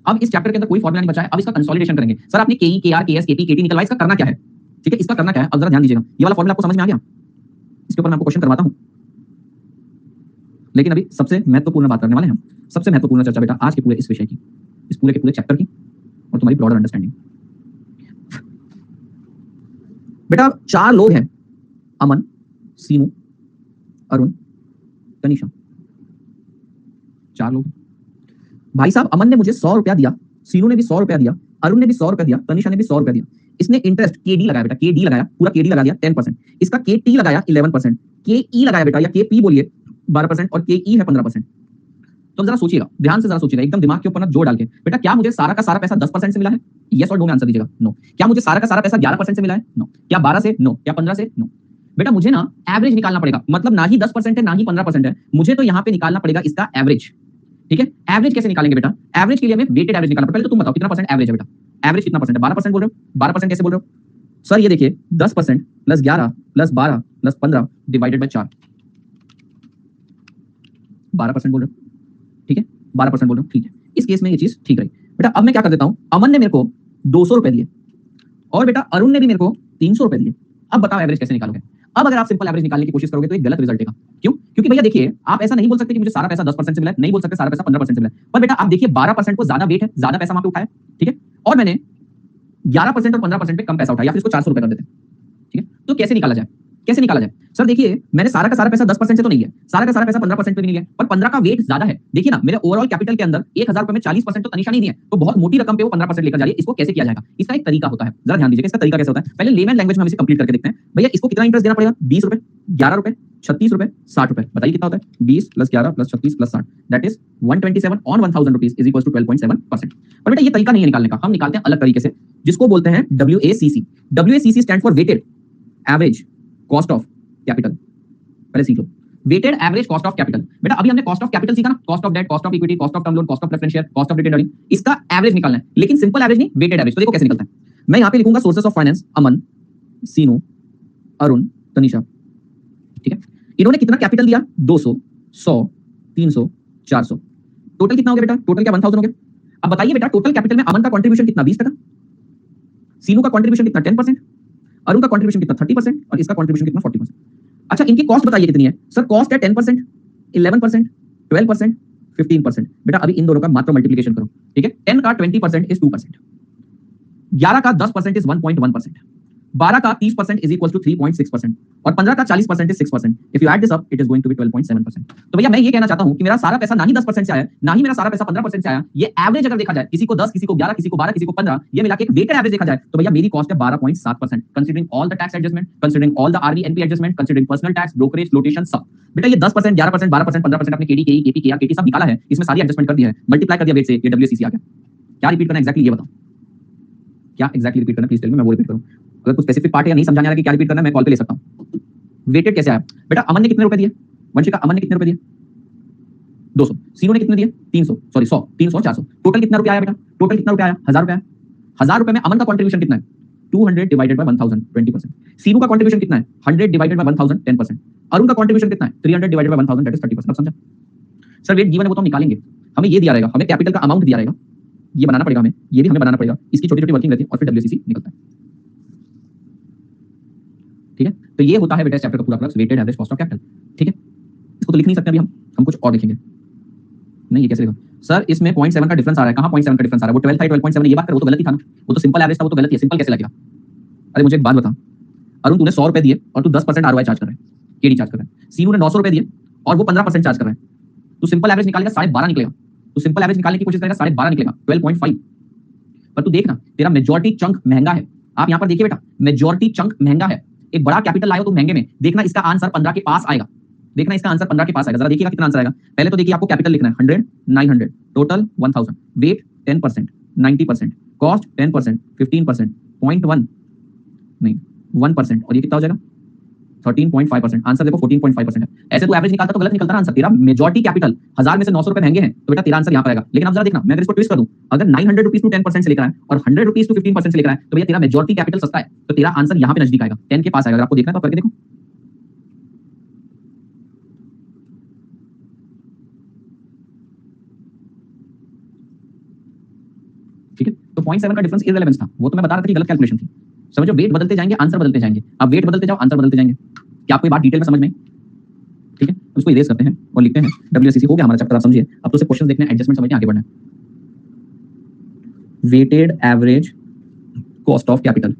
अब इस चैप्टर के अंदर कोई फॉर्मूला नहीं बचा है, अब इसका कंसोलिडेशन करेंगे। सर आपने केई, केआर, केएस, केपी, केटी निकलवाया, इसका करना क्या है? ठीक है, इसका करना क्या है? अब जरा ध्यान दीजिएगा, ये वाला फॉर्मूला आपको समझ में आ गया? इसके ऊपर मैं आपको क्वेश्चन करवाता हूं, लेकिन अभी सबसे महत्वपूर्ण बात करने वाले हैं हम, सबसे महत्वपूर्ण चर्चा बेटा आज के पूरे इस विषय की, इस पूरे के पूरे चैप्टर की और तुम्हारी ब्रॉडर अंडरस्टैंडिंग। बेटा 4 लोग हैं, अमन, सीनू, अरुण, तनीषा, 4 लोग। भाई साहब अमन ने मुझे 100 रुपया दिया, सीनू ने भी 100 रुपया दिया, अरुण ने भी 100 रुपया दिया, तनीषा ने भी 100 रुपया दिया। इसने इंटरेस्ट केडी लगाया बेटा, केडी लगाया, पूरा केडी लगा दिया 10%, इसका केटी लगाया 11%, केई लगाया बेटा या केपी बोलिए 12% और केई है 15%। तो जरा सोचिएगा, ध्यान से जरा सोचिएगा, एकदम दिमाग के ऊपर ना जोर डाल के, बेटा क्या मुझे सारा का सारा पैसा 10% से मिला है? यस और नो में आंसर दीजिएगा। नो। क्या मुझे सारा का सारा पैसा 11% से मिला है? नो। क्या 12 से? नो। क्या 15 से? नो। बेटा मुझे ना एवरेज निकालना पड़ेगा, मतलब ना ही 10% है ना ही 15% है, मुझे तो यहाँ पे निकालना पड़ेगा इसका एवरेज, ठीक है? एवरेज कैसे निकालेंगे बेटा? एवरेज के लिए हमें वेटेड एवरेज निकालना पड़ेगा। पहले तो तुम बताओ कितना परसेंट एवरेज है बेटा? एवरेज कितना परसेंट है? 12% बोल रहे हो? 12% कैसे बोल रहे हो सर? ये देखिए 10% plus 11 plus 12 plus 15 divided by 4, 12% बोल रहे हो, ठीक है? 12% बोल रहे हो, ठीक है। इस केस में ये चीज ठीक रही बेटा। अब मैं क्या कर देता हूं, अमन ने मेरे को 200 रुपए दिए और बेटा अरुण ने भी मेरे को 300 रुपए दिए। अब बताओ एवरेज कैसे निकालोगे? अब अगर आप सिंपल एवरेज निकालने की कोशिश करोगे तो एक गलत रिजल्ट देगा। क्यों? क्योंकि भैया देखिए आप ऐसा नहीं बोल सकते कि मुझे सारा पैसा 10% से मिला है, नहीं बोल सकते सारा पैसा 15% से मिला है, पर बेटा आप देखिए 12% को ज्यादा वेट है, ज्यादा पैसा वहां पे उठाया, ठीक है? और मैंने 11% और 15% पे कम पैसा उठाया, या फिर इसको 400 रुपए कर देते हैं, ठीक है? तो कैसे निकाला जाए? कैसे निकाला जाए? सर देखिए मैंने सारा का सारा पैसा 10% से तो नहीं है, सारा का सारा पैसा 15% पे भी नहीं है, पर 15 का वेट ज्यादा है। देखिए ना मेरे ओवरऑल कैपिटल के अंदर 1000 रुपए में 40% तो तनीषा नहीं दिए, तो बहुत मोटी रकम पे वो 15% लेकर जा रही है। इसको कैसे किया जाएगा? इसका एक तरीका होता है, जरा ध्यान दीजिए इसका तरीका कैसे होता है। पहले लेमन लैंग्वेज में हम इसे कंप्लीट करके देखते हैं। भैया इसको कितना इंटरेस्ट देना पड़ेगा? 20 रुपए, 11 रुपए, 36 रुपए, 60 रुपए। बताइए कितना होता है? 20 plus 11 plus 36 plus 60, that is 127 on 1000 rupees is equal to 12.7%। पर बेटा ये तरीका नहीं है निकालने का, हम निकालते हैं अलग तरीके से, जिसको बोलते हैं WACC। WACC stand for weighted average cost of capital. पहले सीख लो, weighted average cost of capital. बेटा अभी हमने कॉस्ट ऑफ कैपिटल सीखा ना, cost of debt, cost of equity, cost of term loan, cost of preference share, cost of retained earning, इसका average निकालना है, लेकिन सिंपल एवरेज नहीं, वेटेड एवरेज। तो देखो कैसे निकलता है, मैं यहां पे लिखूंगा sources of finance, Aman, Seenu, Arun, Tanisha, ठीक है? इन्होंने कितना कैपिटल दिया? 200, 100, 300, 400, टोटल कितना हो गया बेटा? टोटल क्या 1000 हो गया। अब बताइए बेटा टोटल कैपिटल में अमन का कंट्रीब्यूशन कितना? 20%, सीनू का कंट्रीब्यूशन कितना? 10%, अरुण का कंट्रीब्यूशन कितना? 30% और इसका कंट्रीब्यूशन कितना? 40%। अच्छा इनकी कॉस्ट बताइए कितनी है? सर कॉस्ट है 10%, 11%, 12%, 15%। बेटा अभी इन दोनों का मात्र मल्टीप्लिकेशन करो, ठीक है? 10 का 20% इज 2%, 11 का 10% इज 1.1%, 12 का 30% इज इक्वल टू 3.6% और 15 का 40% is 6%। If you add this up it is going to be 12.7%। तो भैया मैं ये कहना चाहता हूं कि मेरा सारा पैसा ना ही 10% से आया, ना ही मेरा सारा पैसा 15% से आया, ये एवरेज अगर देखा जाए, किसी को 10, किसी को 11, किसी को 12, किसी को 15, ये मिला के एक वेटेड एवरेज देखा जाए तो भैया मेरी कॉस्ट है 12.7%, considering all the tax adjustment, considering all the RV NP adjustment, considering personal tax, brokerage, flotation सब। बेटा ये 10%, 11%, 12%, 15% अपने केडी, केई, केपी, केआर, केटी सब निकाला है, इसमें सारी एडजस्टमेंट कर दिया है, मल्टीप्लाई कर दिया वेट से, ये WACC आ गया। क्या रिपीट करना एक्जैक्टली ये बताओ, क्या एक्जैक्टली रिपीट करना? प्लीज टेल मी, मैं वो रिपीट करूं। अगर कुछ स्पेसिफिक पार्ट या नहीं समझाने आ रहा कि क्या रिपीट करना है, मैं कॉल पे ले सकता हूं। वेटेड कैसे आया? बेटा अमन ने कितने रुपए दिए? वंशिका अमन ने कितने रुपए दिए? 200। सीनू ने कितने दिए? 300, सॉरी 100, 300, 400। टोटल कितना रुपया आया बेटा? टोटल कितना रुपया आया? 1000 रुपया। 1000 रुपए में अमन का कंट्रीब्यूशन कितना है? 200 डिवाइडेड बाय 1000 20%। सीनू का कंट्रीब्यूशन कितना है? 100 डिवाइडेड बाय 1000 10%। अरुण का कंट्रीब्यूशन कितना है? 300 डिवाइडेड बाय 1000 दैट इज 30%। अब समझा? सर वेट गिवन है वो तो हम निकालेंगे, हमें ये दिया रहेगा, हमें कैपिटल का अमाउंट दिया रहेगा, ये बनाना पड़ेगा हमें, ये भी हमें बनाना पड़ेगा, इसकी छोटी-छोटी वर्किंग रहती है और फिर डब्ल्यूसीसी निकलता है। ठीक है, तो ये होता है बेटा चैप्टर का पूरा class weighted average cost of capital. ठीक है, इसको तो लिख नहीं सकते अभी हम कुछ और लिखेंगे। नहीं ये कैसे लिखा सर? इसमें 0.7 का डिफरेंस आ रहा है। कहां 0.7 का डिफरेंस आ रहा है? वो 12 था 12.7 ये बात कर, वो तो गलत ही था ना, वो तो सिंपल एवरेज था, वो तो गलत ही है, सिंपल कैसे लगेगा? अरे मुझे एक बात बता अरुण, तूने 100 रुपए दिए और तू 10% आरओआई चार्ज कर रहा है, केडी चार्ज कर रहा है। सीनू ने 900 रुपए दिए और वो 15% चार्ज कर रहा है, तू सिंपल एवरेज निकालेगा 12.5 निकलेगा, तू सिंपल एवरेज निकालने की कोशिश करेगा 12.5 निकलेगा 12.5। पर तू देखना तेरा मेजॉरिटी चंक महंगा है। आप यहां पर देखिए बेटा, मेजॉरिटी चंक महंगा है, एक बड़ा कैपिटल लाए हो तुम महंगे में, देखना इसका आंसर 15 के पास आएगा, देखना इसका आंसर 15 के पास आएगा। जरा देखिएगा कितना आंसर आएगा। पहले तो देखिए आपको कैपिटल लिखना है 100 900 टोटल 1000, वेट 10% 90%, कॉस्ट 10% 15% 0.1 नहीं 1% और ये कितना हो जाएगा 13.5%। आंसर देखो 14.5% है। ऐसे तो एवरेज निकालता तो गलत निकलता ना आंसर। तेरा मेजॉरिटी कैपिटल 1000 में से 900 रुपए महंगे हैं तो बेटा तेरा आंसर यहां पर आएगा। लेकिन अब जरा देखना, मैं अगर इसको ट्विस्ट कर दूं, अगर 900 रुपीस टू 10% से लेकर आए और 100 रुपीस टू 15% से लेकर आए तो भैया तेरा मेजॉरिटी कैपिटल सस्ता है, तो तेरा आंसर यहां पे नजदीक आएगा, 10 के पास आएगा। अगर आपको देखना है तो करके देखो। ठीक है, तो 0.7 का डिफरेंस इररिलेवेंस था, वो तो मैं बता रहा था कि गलत कैलकुलेशन थी। समझो, वेट बदलते जाएंगे आंसर बदलते जाएंगे, अब वेट बदलते जाओ आंसर बदलते जाएंगे। क्या आपको ये बात डिटेल में समझ में? ठीक है, उसको इरेज करते हैं और लिखते हैं डब्ल्यूसीसी हो गया हमारा चैप्टर। आप समझिए, अब तो सिर्फ क्वेश्चन देखने हैं, एडजस्टमेंट समझने आगे बढ़ना है। Weighted average cost of capital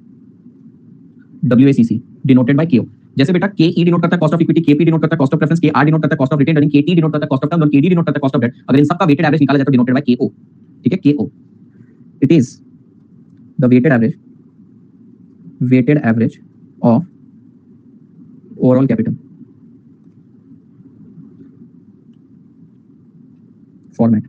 WACC denoted by KO। जैसे बेटा KE डिनोट करता है cost of equity, KP denote करता है cost of preference, KR denote करता है cost of retained earning, KT denote करता है cost of term loan, KD denote करता है कॉस्ट ऑफ डेट। अगर इन सबका वेटेड एवरेज निकाला जाए तो डिनोटेड बाय KO। ठीक है, KO it is the weighted average of overall capital format.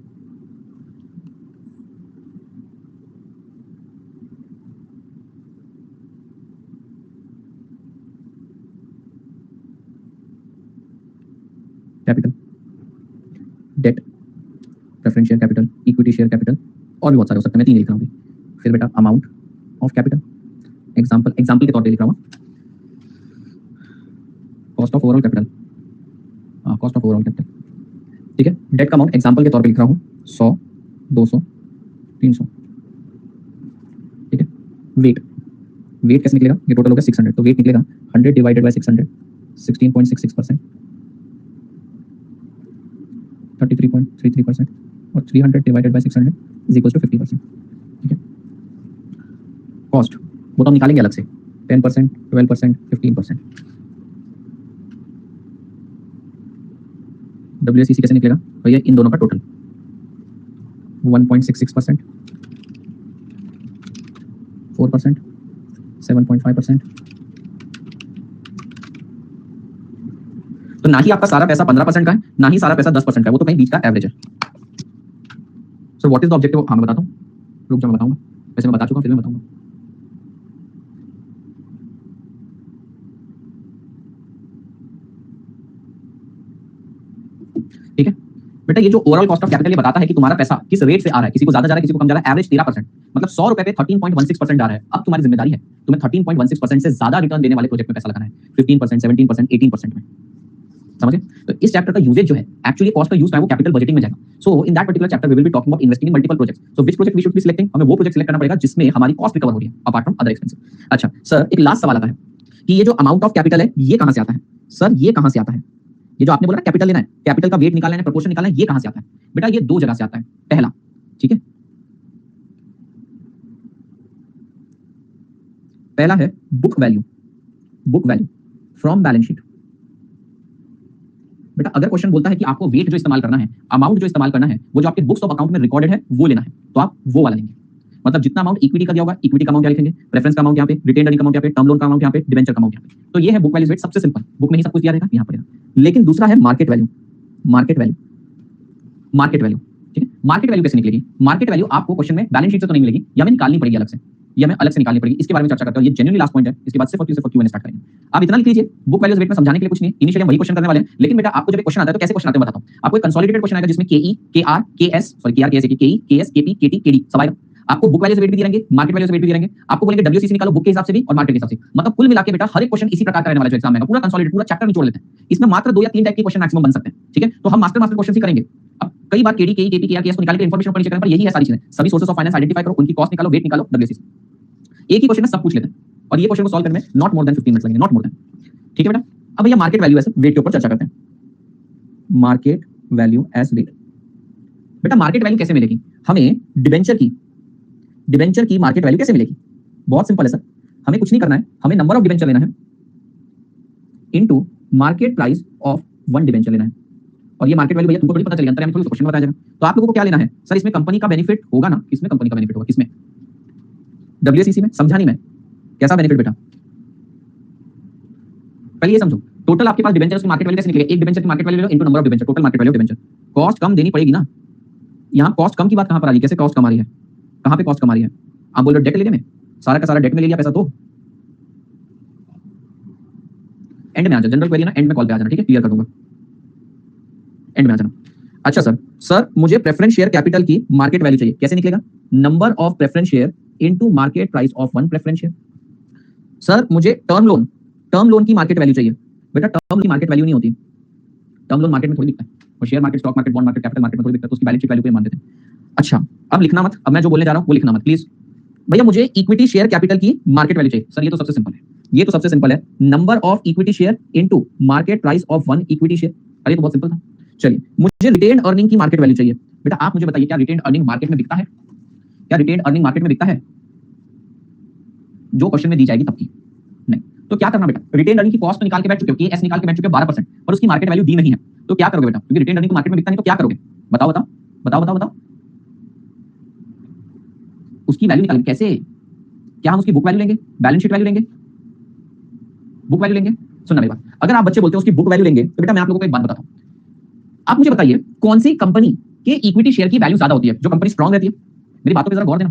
Capital, debt, preference share capital, equity share capital और भी बहुत सारे हो सकते हैं, मैं 3 लिख रहा हूँ। फिर बेटा अमाउंट ऑफ कैपिटल, एग्जांपल के तौर पे लिख रहा हूँ cost of overall capital, cost of overall capital. ठीक है, डेट का अमाउंट एग्जांपल के तौर पे लिख रहा हूँ 100 200 300। ठीक है, वेट कैसे निकलेगा? ये टोटल हो गया 600, तो वेट निकलेगा 100 डिवाइडेड बाय 600 16.66%, 33.33% और 300 divided by 600 is equal to 50%। ठीक है, कॉस्ट वो तो हम निकालेंगे अलग से, 10% 12% 15%। WACC कैसे निकलेगा भैया? इन दोनों का टोटल 1.66%, 4%, 7.5%। तो ना ही आपका सारा पैसा 15% का है, ना ही सारा पैसा 10% का है, वो तो कहीं बीच का एवरेज है। So what is the objective? हाँ मैं बताता हूँ, रुक जाओ मैं बताऊंगा, वैसे मैं बता चुका हूं, फिर मैं बताऊंगा। ठीक है बेटा, ये जो ओवरऑल कॉस्ट ऑफ कैपिटल ये बताता है कि तुम्हारा पैसा किस रेट से आ रहा है, किसी को ज्यादा जा रहा है, किसी को कम जा रहा है। एवरेज 13%, मतलब 100 रुपए पे 13.16% जा रहा है। अब तुम्हारी जिम्मेदारी है तुम्हें 13.16% से ज्यादा रिटर्न देने वाले प्रोजेक्ट में पैसा लगाना है, 15%, 17%, 18% में। समझे? तो इस चैप्टर का यूजेज जो है, एक्चुअली कॉस्ट का यूज है वो कैपिटल बजटिंग में जाएगा। So in that particular chapter we will be talking about investing in multiple projects. So which project we should be selecting? हमें वो प्रोजेक्ट सिलेक्ट करना पड़ेगा जिसमें हमारी कॉस्ट रिकवर हो रही है अपार्ट फ्रॉम अदर एक्सपेंसेस। अच्छा सर, एक लास्ट सवाल आता है कि ये जो अमाउंट ऑफ कैपिटल है ये कहां से आता है? सर ये कहां से आता है? ये जो आपने बोला ना कैपिटल लेना है, कैपिटल का वेट निकालना है, प्रोपोर्शन निकालना है, ये कहां से आता है? बेटा ये 2 जगह से आता है। पहला, ठीक है, पहला है book value from balance sheet. बेटा अगर क्वेश्चन बोलता है कि आपको वेट जो इस्तेमाल करना है, अमाउंट जो इस्तेमाल करना है, वो जो आपके बुक्स ऑफ अकाउंट में रिकॉर्डेड है वो लेना है, तो आप वो वाला लेंगे। मतलब जितना अमाउंट इक्विटी का दिया होगा, इक्विटी का अमाउंट लिखेंगे, प्रेफरेंस का अमाउंट यहाँ पे, रिटेन अर्निंग का अमाउंट यहाँ पे, टर्म लोन का अमाउंट यहाँ पे, डिबेंचर का अमाउंट यहाँ पे। तो ये है बुक वैल्यू रेट, सबसे सिंपल, बुक में ही सब कुछ दिया रहेगा, यहाँ पर। लेकिन दूसरा है मार्केट वैल्यू। ठीक है, मार्केट वैल्यू कैसे निकलेगी? मार्केट वैल्यू आपको क्वेश्चन में बैलेंस शीट से तो नहीं मिलेगी, या हमें निकालनी पड़ेगी अलग से, या हमें अलग से निकालनी पड़ेगी। इसके बारे में चर्चा करते हैं, ये जेन्युइनली लास्ट पॉइंट है, इसके बाद सिर्फ Q&A स्टार्ट करेंगे। आप इतना लिख लीजिए, बुक वैल्यूज रेट में समझाने के लिए कुछ नहीं, इनिशियली हम वही क्वेश्चन करने वाले हैं। लेकिन बेटा आपको जब एक क्वेश्चन आता है तो कैसे क्वेश्चन आते हैं बताता हूं आपको। एक कंसोलिडेटेड क्वेश्चन आएगा जिसमें KE KR KS KR KS KE KS KP KT KD सब आएगा। आपको बुक वैल्यू से वेट भी दिए रहेंगे, मार्केट वैल्यू से वेट भी दिए रहेंगे, आपको बोलेंगे डब्ल्यूसीसी निकालो बुक के हिसाब से भी और मार्केट के हिसाब से। मतलब कुल मिला के बेटा हर एक क्वेश्चन इसी प्रकार का रहने वाला है जो एग्जाम में पूरा कंसोलिडेट पूरा चैप्टर निचोड़ लेते हैं। इसमें मात्र 2 या 3 टाइप के क्वेश्चन मैक्सिमम बन सकते हैं, ठीक है। तो हम मास्टर क्वेश्चन ही करेंगे। अब कई बार केडी, केई, केपी, केआरकेएस को निकाल के इंफॉर्मेशन पढ़ने चक्कर पर यही है सारी चीजें। सभी सोर्सेस ऑफ फाइनेंस आइडेंटिफाई करो, उनकी कॉस्ट निकालो, वेट निकालो, डब्ल्यूसीसी। एक ही क्वेश्चन में सब पूछ लेते हैं और ये क्वेश्चन को सॉल्व करने में नॉट मोर देन 15 मिनट्स लगेंगे, नॉट मोर देन, ठीक है बेटा। अब भैया मार्केट वैल्यू एज वेट के ऊपर चर्चा करते हैं। Market value as weight. बेटा मार्केट वैल्यू कैसे मिलेगी हमें? डिबेंचर की मार्केट वैल्यू कैसे मिलेगी? बहुत सिंपल है सर, हमें कुछ नहीं करना है, हमें नंबर ऑफ डिबेंचर लेना है into market price of one debenture लेना है। और ये मार्केट वैल्यू भैया तुमको थोड़ी पता चलेगा, अंतर में थोड़ी क्वेश्चन में बताया जाएगा। तो आप लोगों को क्या लेना है सर? इसमें कंपनी का बेनिफिट होगा ना? किसमें कंपनी का बेनिफिट होगा? किसमें? डब्ल्यूसीसी में। समझा नहीं मैं, कैसा बेनिफिट बेटा? पहले ये समझो, टोटल आपके पास डिबेंचर की मार्केट वैल्यू कैसे निकलेगी? एक डिबेंचर की मार्केट वैल्यू ले लो into number of debenture, total market value of debenture. Cost कम देनी पड़ेगी ना। यहां कॉस्ट कम की बात कहां पर आ रही है? कैसे कॉस्ट कम आ रही है? कहां पे कॉस्ट कम आ रही है? आप बोल रहे हो डेट लेने में, सारा का सारा डेट में ले लिया पैसा तो एंड में आ जाओ। जनरल क्वेरी ना एंड में कॉल पे आ जाना, ठीक है, क्लियर कर दूंगा, एंड में आ जाना। अच्छा सर मुझे प्रेफरेंस शेयर कैपिटल की मार्केट वैल्यू चाहिए, कैसे निकलेगा? Number of preference share into market price of one preference share. Sir मुझे टर्म लोन की मार्केट वैल्यू चाहिए। बेटा टर्म की मार्केट वैल्यू नहीं होती, टर्म लोन मार्केट में थोड़ी दिखता है, और share market, stock market, bond market, capital market में थोड़ी दिखता है, तो उसकी बैलेंस शीट वैल्यू पे मान देते हैं। अच्छा अब लिखना मत, अब मैं जो बोलने जा रहा हूं वो लिखना मत प्लीज। भैया मुझे इक्विटी शेयर कैपिटल की मार्केट वैल्यू चाहिए। सर ये तो सबसे सिंपल है, ये तो सबसे सिंपल है, number of equity share into market price of one equity share. अरे तो बहुत सिंपल था। चलिए मुझे रिटेन अर्निंग की मार्केट वैल्यू चाहिए। बेटा आप मुझे बताइए क्या रिटेन अर्निंग मार्केट में बिकता है? क्या रिटेन अर्निंग मार्केट में बिकता है? जो क्वेश्चन में दी जाएगी तब की नहीं। तो क्या करना बेटा, रिटेन अर्निंग की कॉस्ट तो निकाल के बैठ चुके हो, एएस निकाल के बैठ चुके हो 12%, पर उसकी मार्केट वैल्यू दी नहीं है। तो क्या करोगे बेटा? क्योंकि रिटेन अर्निंग मार्केट में बिकता नहीं तो क्या करोगे? बताओ बताओ बताओ बताओ बताओ। उसकी वैल्यू निकालेंगे कैसे? क्या हम उसकी बुक वैल्यू लेंगे, बैलेंस शीट वैल्यू लेंगे, बुक वैल्यू लेंगे? सुनना मेरी बात, अगर आप बच्चे बोलते हो उसकी बुक वैल्यू लेंगे तो बेटा मैं आप लोगों को एक बात बताता हूं। आप मुझे बताइए कौन सी कंपनी के इक्विटी शेयर की वैल्यू ज्यादा होती है? जो कंपनी स्ट्रांग रहती है। मेरी बातों पे जरा गौर देना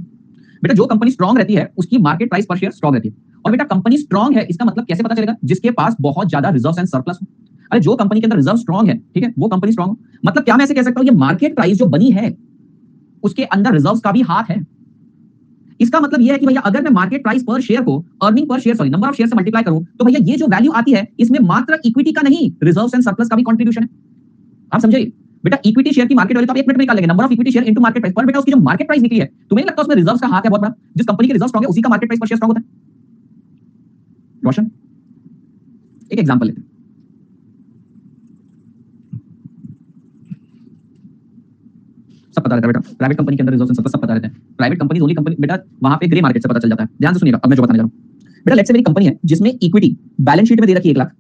बेटा, जो कंपनी स्ट्रांग रहती है उसकी मार्केट प्राइस पर शेयर स्ट्रांग रहती है। और बेटा कंपनी स्ट्रांग है इसका मतलब कैसे पता चलेगा? जिसके पास बहुत ज्यादा रिजर्व्स एंड सरप्लस हो। अरे जो कंपनी के अंदर रिजर्व स्ट्रांग है, ठीक है, वो कंपनी स्ट्रांग हो। मतलब क्या मैं ऐसे कह सकता हूं ये मार्केट प्राइस जो बनी है उसके अंदर रिजर्व्स का भी हाथ है। इसका मतलब यह है कि भैया अगर मैं मार्केट प्राइस पर शेयर को earning per share, sorry, number of share से मल्टीप्लाई करूं तो भैया ये जो वैल्यू आती है इसमें मात्र इक्विटी का नहीं, रिजर्व्स एंड सरप्लस का भी कंट्रीब्यूशन है। आप समझिए बेटा, इक्विटी शेयर की मार्केट वैल्यू तो आप 1 मिनट में निकाल लेंगे, number of equity share into market price. पर बेटा उसकी जो मार्केट प्राइस निकली है, तुम्हें नहीं लगता उसमें रिजर्व्स का हाथ है बहुत बड़ा? जिस कंपनी के रिजर्व स्ट्रांग है उसी का मार्केट प्राइस पर शेयर स्ट्रांग होता है। रोशन एक एग्जांपल लेते हैं। सब पता रहता है बेटा, प्राइवेट कंपनी के अंदर रिजर्व्स एंड सरप्लस सब पता रहता है। प्राइवेट कंपनी ओनली कंपनी बेटा, वहां पे ग्रे मार्केट से पता चल जाता है। ध्यान से सुनिएगा, अब मैं जो बताने जा रहा हूं बेटा, लेट्स से मेरी कंपनी है जिसमें इक्विटी बैलेंस शीट में दे रखी है 1 लाख।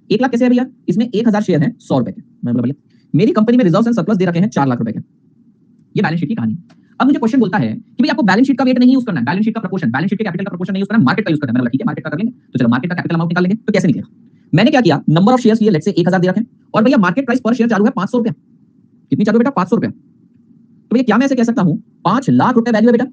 1 लाख कैसे है भैया? इसमें 1000 शेयर है 100 रुपए के। मैं बोला भैया मेरी कंपनी में रिजर्व्स एंड सरप्लस दे रखे हैं 4 लाख रुपए के। ये बैलेंस शीट की कहानी। अब मुझे क्वेश्चन बोलता है कि भाई आपको बैलेंस शीट का वेट नहीं यूज करना है, बैलेंस शीट का प्रोपोर्शन, बैलेंस शीट के कैपिटल का प्रोपोर्शन नहीं यूज करना है, मार्केट का यूज करना है। मैंने बोला ठीक है मार्केट का कर लेंगे। तो चलो मार्केट का कैपिटल अमाउंट निकाल लेंगे। तो कैसे निकलेगा? मैंने क्या किया, नंबर ऑफ शेयर्स लिए लेट्स से 1000 दे रखे हैं और भैया मार्केट प्राइस पर शेयर चालू है 500 रुपया। कितनी चालू है बेटा? 500 रुपया। तो भैया क्या मैं ऐसे कह सकता हूं 5 लाख रुपए वैल्यू है बेटा,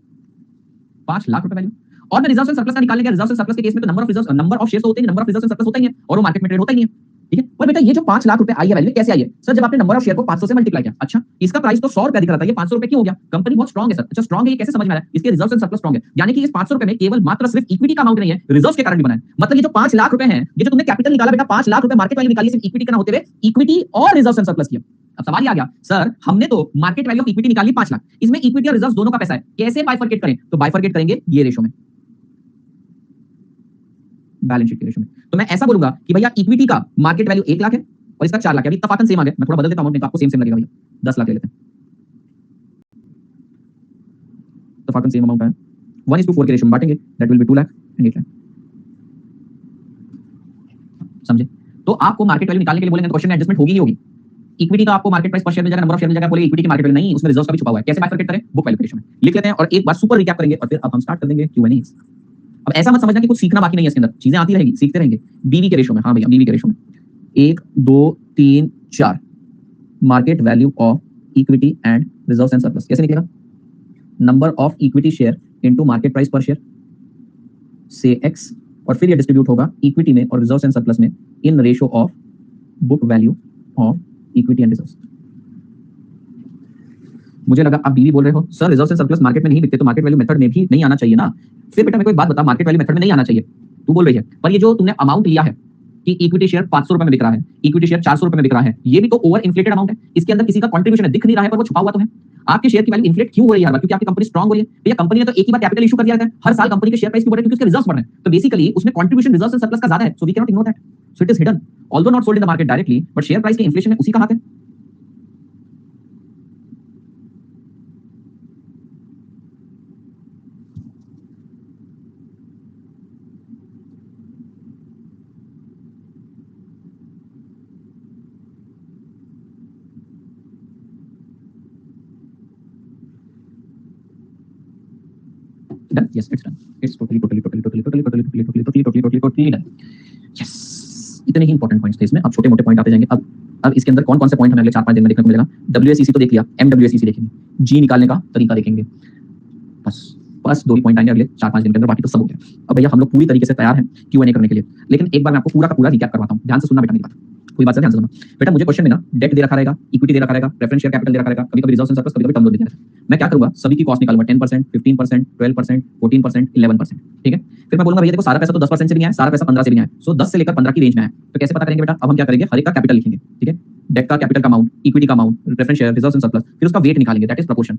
5 लाख रुपए वैल्यू। और मैं रिजर्व एंड सरप्लस का निकालने गया, रिजर्व एंड सरप्लस के केस में तो number of reserve, number of shares होते हैं, number of reserve and surplus होता ही है और वो मार्केट में ट्रेड होता ही नहीं है, ठीक है। और बेटा ये जो 5 लाख रुपए आई है वैल्यू कैसे आई है? सर जब आपने नंबर ऑफ शेयर को 500 से मल्टीप्लाई किया। अच्छा इसका प्राइस तो 100 रुपया दिख रहा था, ये 500 रुपए क्यों हो गया? कंपनी बहुत स्ट्रांग है सर। अच्छा स्ट्रांग है ये कैसे समझ में आया? इसके रिजर्व एंड सरप्लस स्ट्रांग है, यानी कि इस 500 रुपए में केवल मात्र सिर्फ इक्विटी का अमाउंट नहीं है, रिजर्व्स के कारण भी बना है। मतलब ये जो 5 लाख रुपए हैं, ये जो तुमने कैपिटल निकाला बेटा 5 लाख रुपए मार्केट वैल्यू निकाली सिर्फ इक्विटी का ना होते हुए, इक्विटी और रिजर्व एंड सरप्लस किया। अब सवाल ये आ गया सर हमने तो मार्केट वैल्यू ऑफ इक्विटी निकाली 5 लाख, इसमें इक्विटी और रिजर्व दोनों का पैसा है, कैसे बाइफरकेट करें? तो बाइफरकेट करेंगे ये रेशो में, बैलेंस शीट के रेशो में। तो मैं ऐसा बोलूंगा कि भैया इक्विटी का मार्केट वैल्यू 1 लाख है और इसका 4 लाख है। अभी तफातन सेम आ गया, मैं थोड़ा बदल देता हूं, नहीं तो आपको सेम लगेगा भैया। 10 लाख ले लेते हैं, तफातन सेम अमाउंट है, 1:4 के रेशो में बांटेंगे, that will be 2 lakh and 8 lakh. समझे? तो आपको मार्केट वैल्यू निकालने के लिए बोलेंगे तो क्वेश्चन में एडजस्टमेंट होगी ही होगी। इक्विटी का आपको मार्केट प्राइस पर शेयर मिल जाएगा, नंबर ऑफ शेयर मिल जाएगा, बोले इक्विटी की मार्केट वैल्यू नहीं, उसमें रिजर्व का भी छुपा हुआ है। कैसे बाइफरकेट करें? बुक वैल्यू के रेशो में लिख लेते हैं और एक बार सुपर रिकैप करेंगे और फिर अब हम स्टार्ट कर देंगे Q&A। अब ऐसा मत समझना कि कुछ सीखना बाकी नहीं है, इसके अंदर चीजें आती रहेंगी, सीखते रहेंगे। बीवी के रेशो में, हाँ भैया बीवी के रेशो में 1 2 3 4 market value of equity and reserves and surplus कैसे निकलेगा? Number of equity share into market price पर शेयर से x, और फिर ये डिस्ट्रीब्यूट होगा इक्विटी में और रिजर्व्स एंड सरप्लस में in ratio of book value of equity and reserves. मुझे लगा आप बीवी बोल रहे हो sir, reserve and surplus market में नहीं बिकते तो मार्केट वैल्यू मेथड में भी नहीं आना चाहिए ना। फिर बेटा मेरे को एक बात बता, मार्केट वैल्यू मेथड में नहीं आना चाहिए तू बोल रही है, पर ये जो तुमने अमाउंट लिया है कि इक्विटी शेयर 500 रुपए में बिक रहा है, इक्विटी शेयर 400 रुपए में बिक रहा है, ये भी तो ओवर इन्फ्लेटेड अमाउंट है। इसके अंदर किसी का कंट्रीब्यूशन है, दिख नहीं रहा है पर वो छुपा हुआ तो है। आपके शेयर की वैल्यू इन्फ्लेट क्यों हो रही है यार? क्योंकि आपकी कंपनी स्ट्रांग हो रही है। भैया कंपनी ने तो एक ही बार कैपिटल इशू कर दिया है, हर साल कंपनी के शेयर प्राइस क्यों बढ़ रहे हैं? क्योंकि उसके रिजर्व्स बढ़ रहे हैं। तो बेसिकली उसमें कंट्रीब्यूशन रिजर्व्स एंड सरप्लस का ज्यादा है, so we can not ignore that. So it is hidden although not sold in the market directly, but share price के इन्फ्लेशन में उसी का हाथ है। Done? Yes, it's done. It's totally done. Yes. इतने ही इंपॉर्टेंट पॉइंट्स थे इसमें, अब छोटे मोटे पॉइंट आते जाएंगे। अब इसके अंदर कौन कौन से पॉइंट हमें अगले 4-5 दिन में देखने को मिलेगा? WACC तो देख लिया, MWACC देखेंगे, G निकालने का तरीका देखेंगे, बस 2 ही पॉइंट आएंगे अगले 4-5 दिन के अंदर, बाकी तो सब हो गया। अब भैया हम लोग पूरी तरीके से तैयार हैं Q&A करने के लिए, लेकिन एक बार मैं आपको पूरा का पूरा रिकैप करवाता हूँ, ध्यान से सुनना बेटा मेरी बात, कोई बात से ध्यान से सुनना बेटा। मुझे क्वेश्चन में ना डेट दे रखा रहेगा, इक्विटी दे रखा रहेगा, प्रेफरेंस शेयर कैपिटल दे रखा रहेगा, कभी-कभी रिजर्व्स एंड सरप्लस, कभी-कभी टर्म लोन दे रखा है। मैं क्या करूंगा, सभी की कॉस्ट निकालूंगा, 10%, 15%, 12%, 14%, 11%, ठीक है। फिर मैं बोलूंगा भैया देखो सारा पैसा तो 10% से भी नहीं आया, सारा पैसा 15 से भी नहीं आया, सो 10 से लेकर 15 की रेंज में है। तो कैसे पता करेंगे बेटा? अब हम क्या करेंगे, हर एक का कैपिटल लिखेंगे, ठीक है, डेट का कैपिटल का अमाउंट, इक्विटी का amount, preference share, reserves and surplus, फिर उसका वेट निकालेंगे, दैट इज प्रोपोर्शन।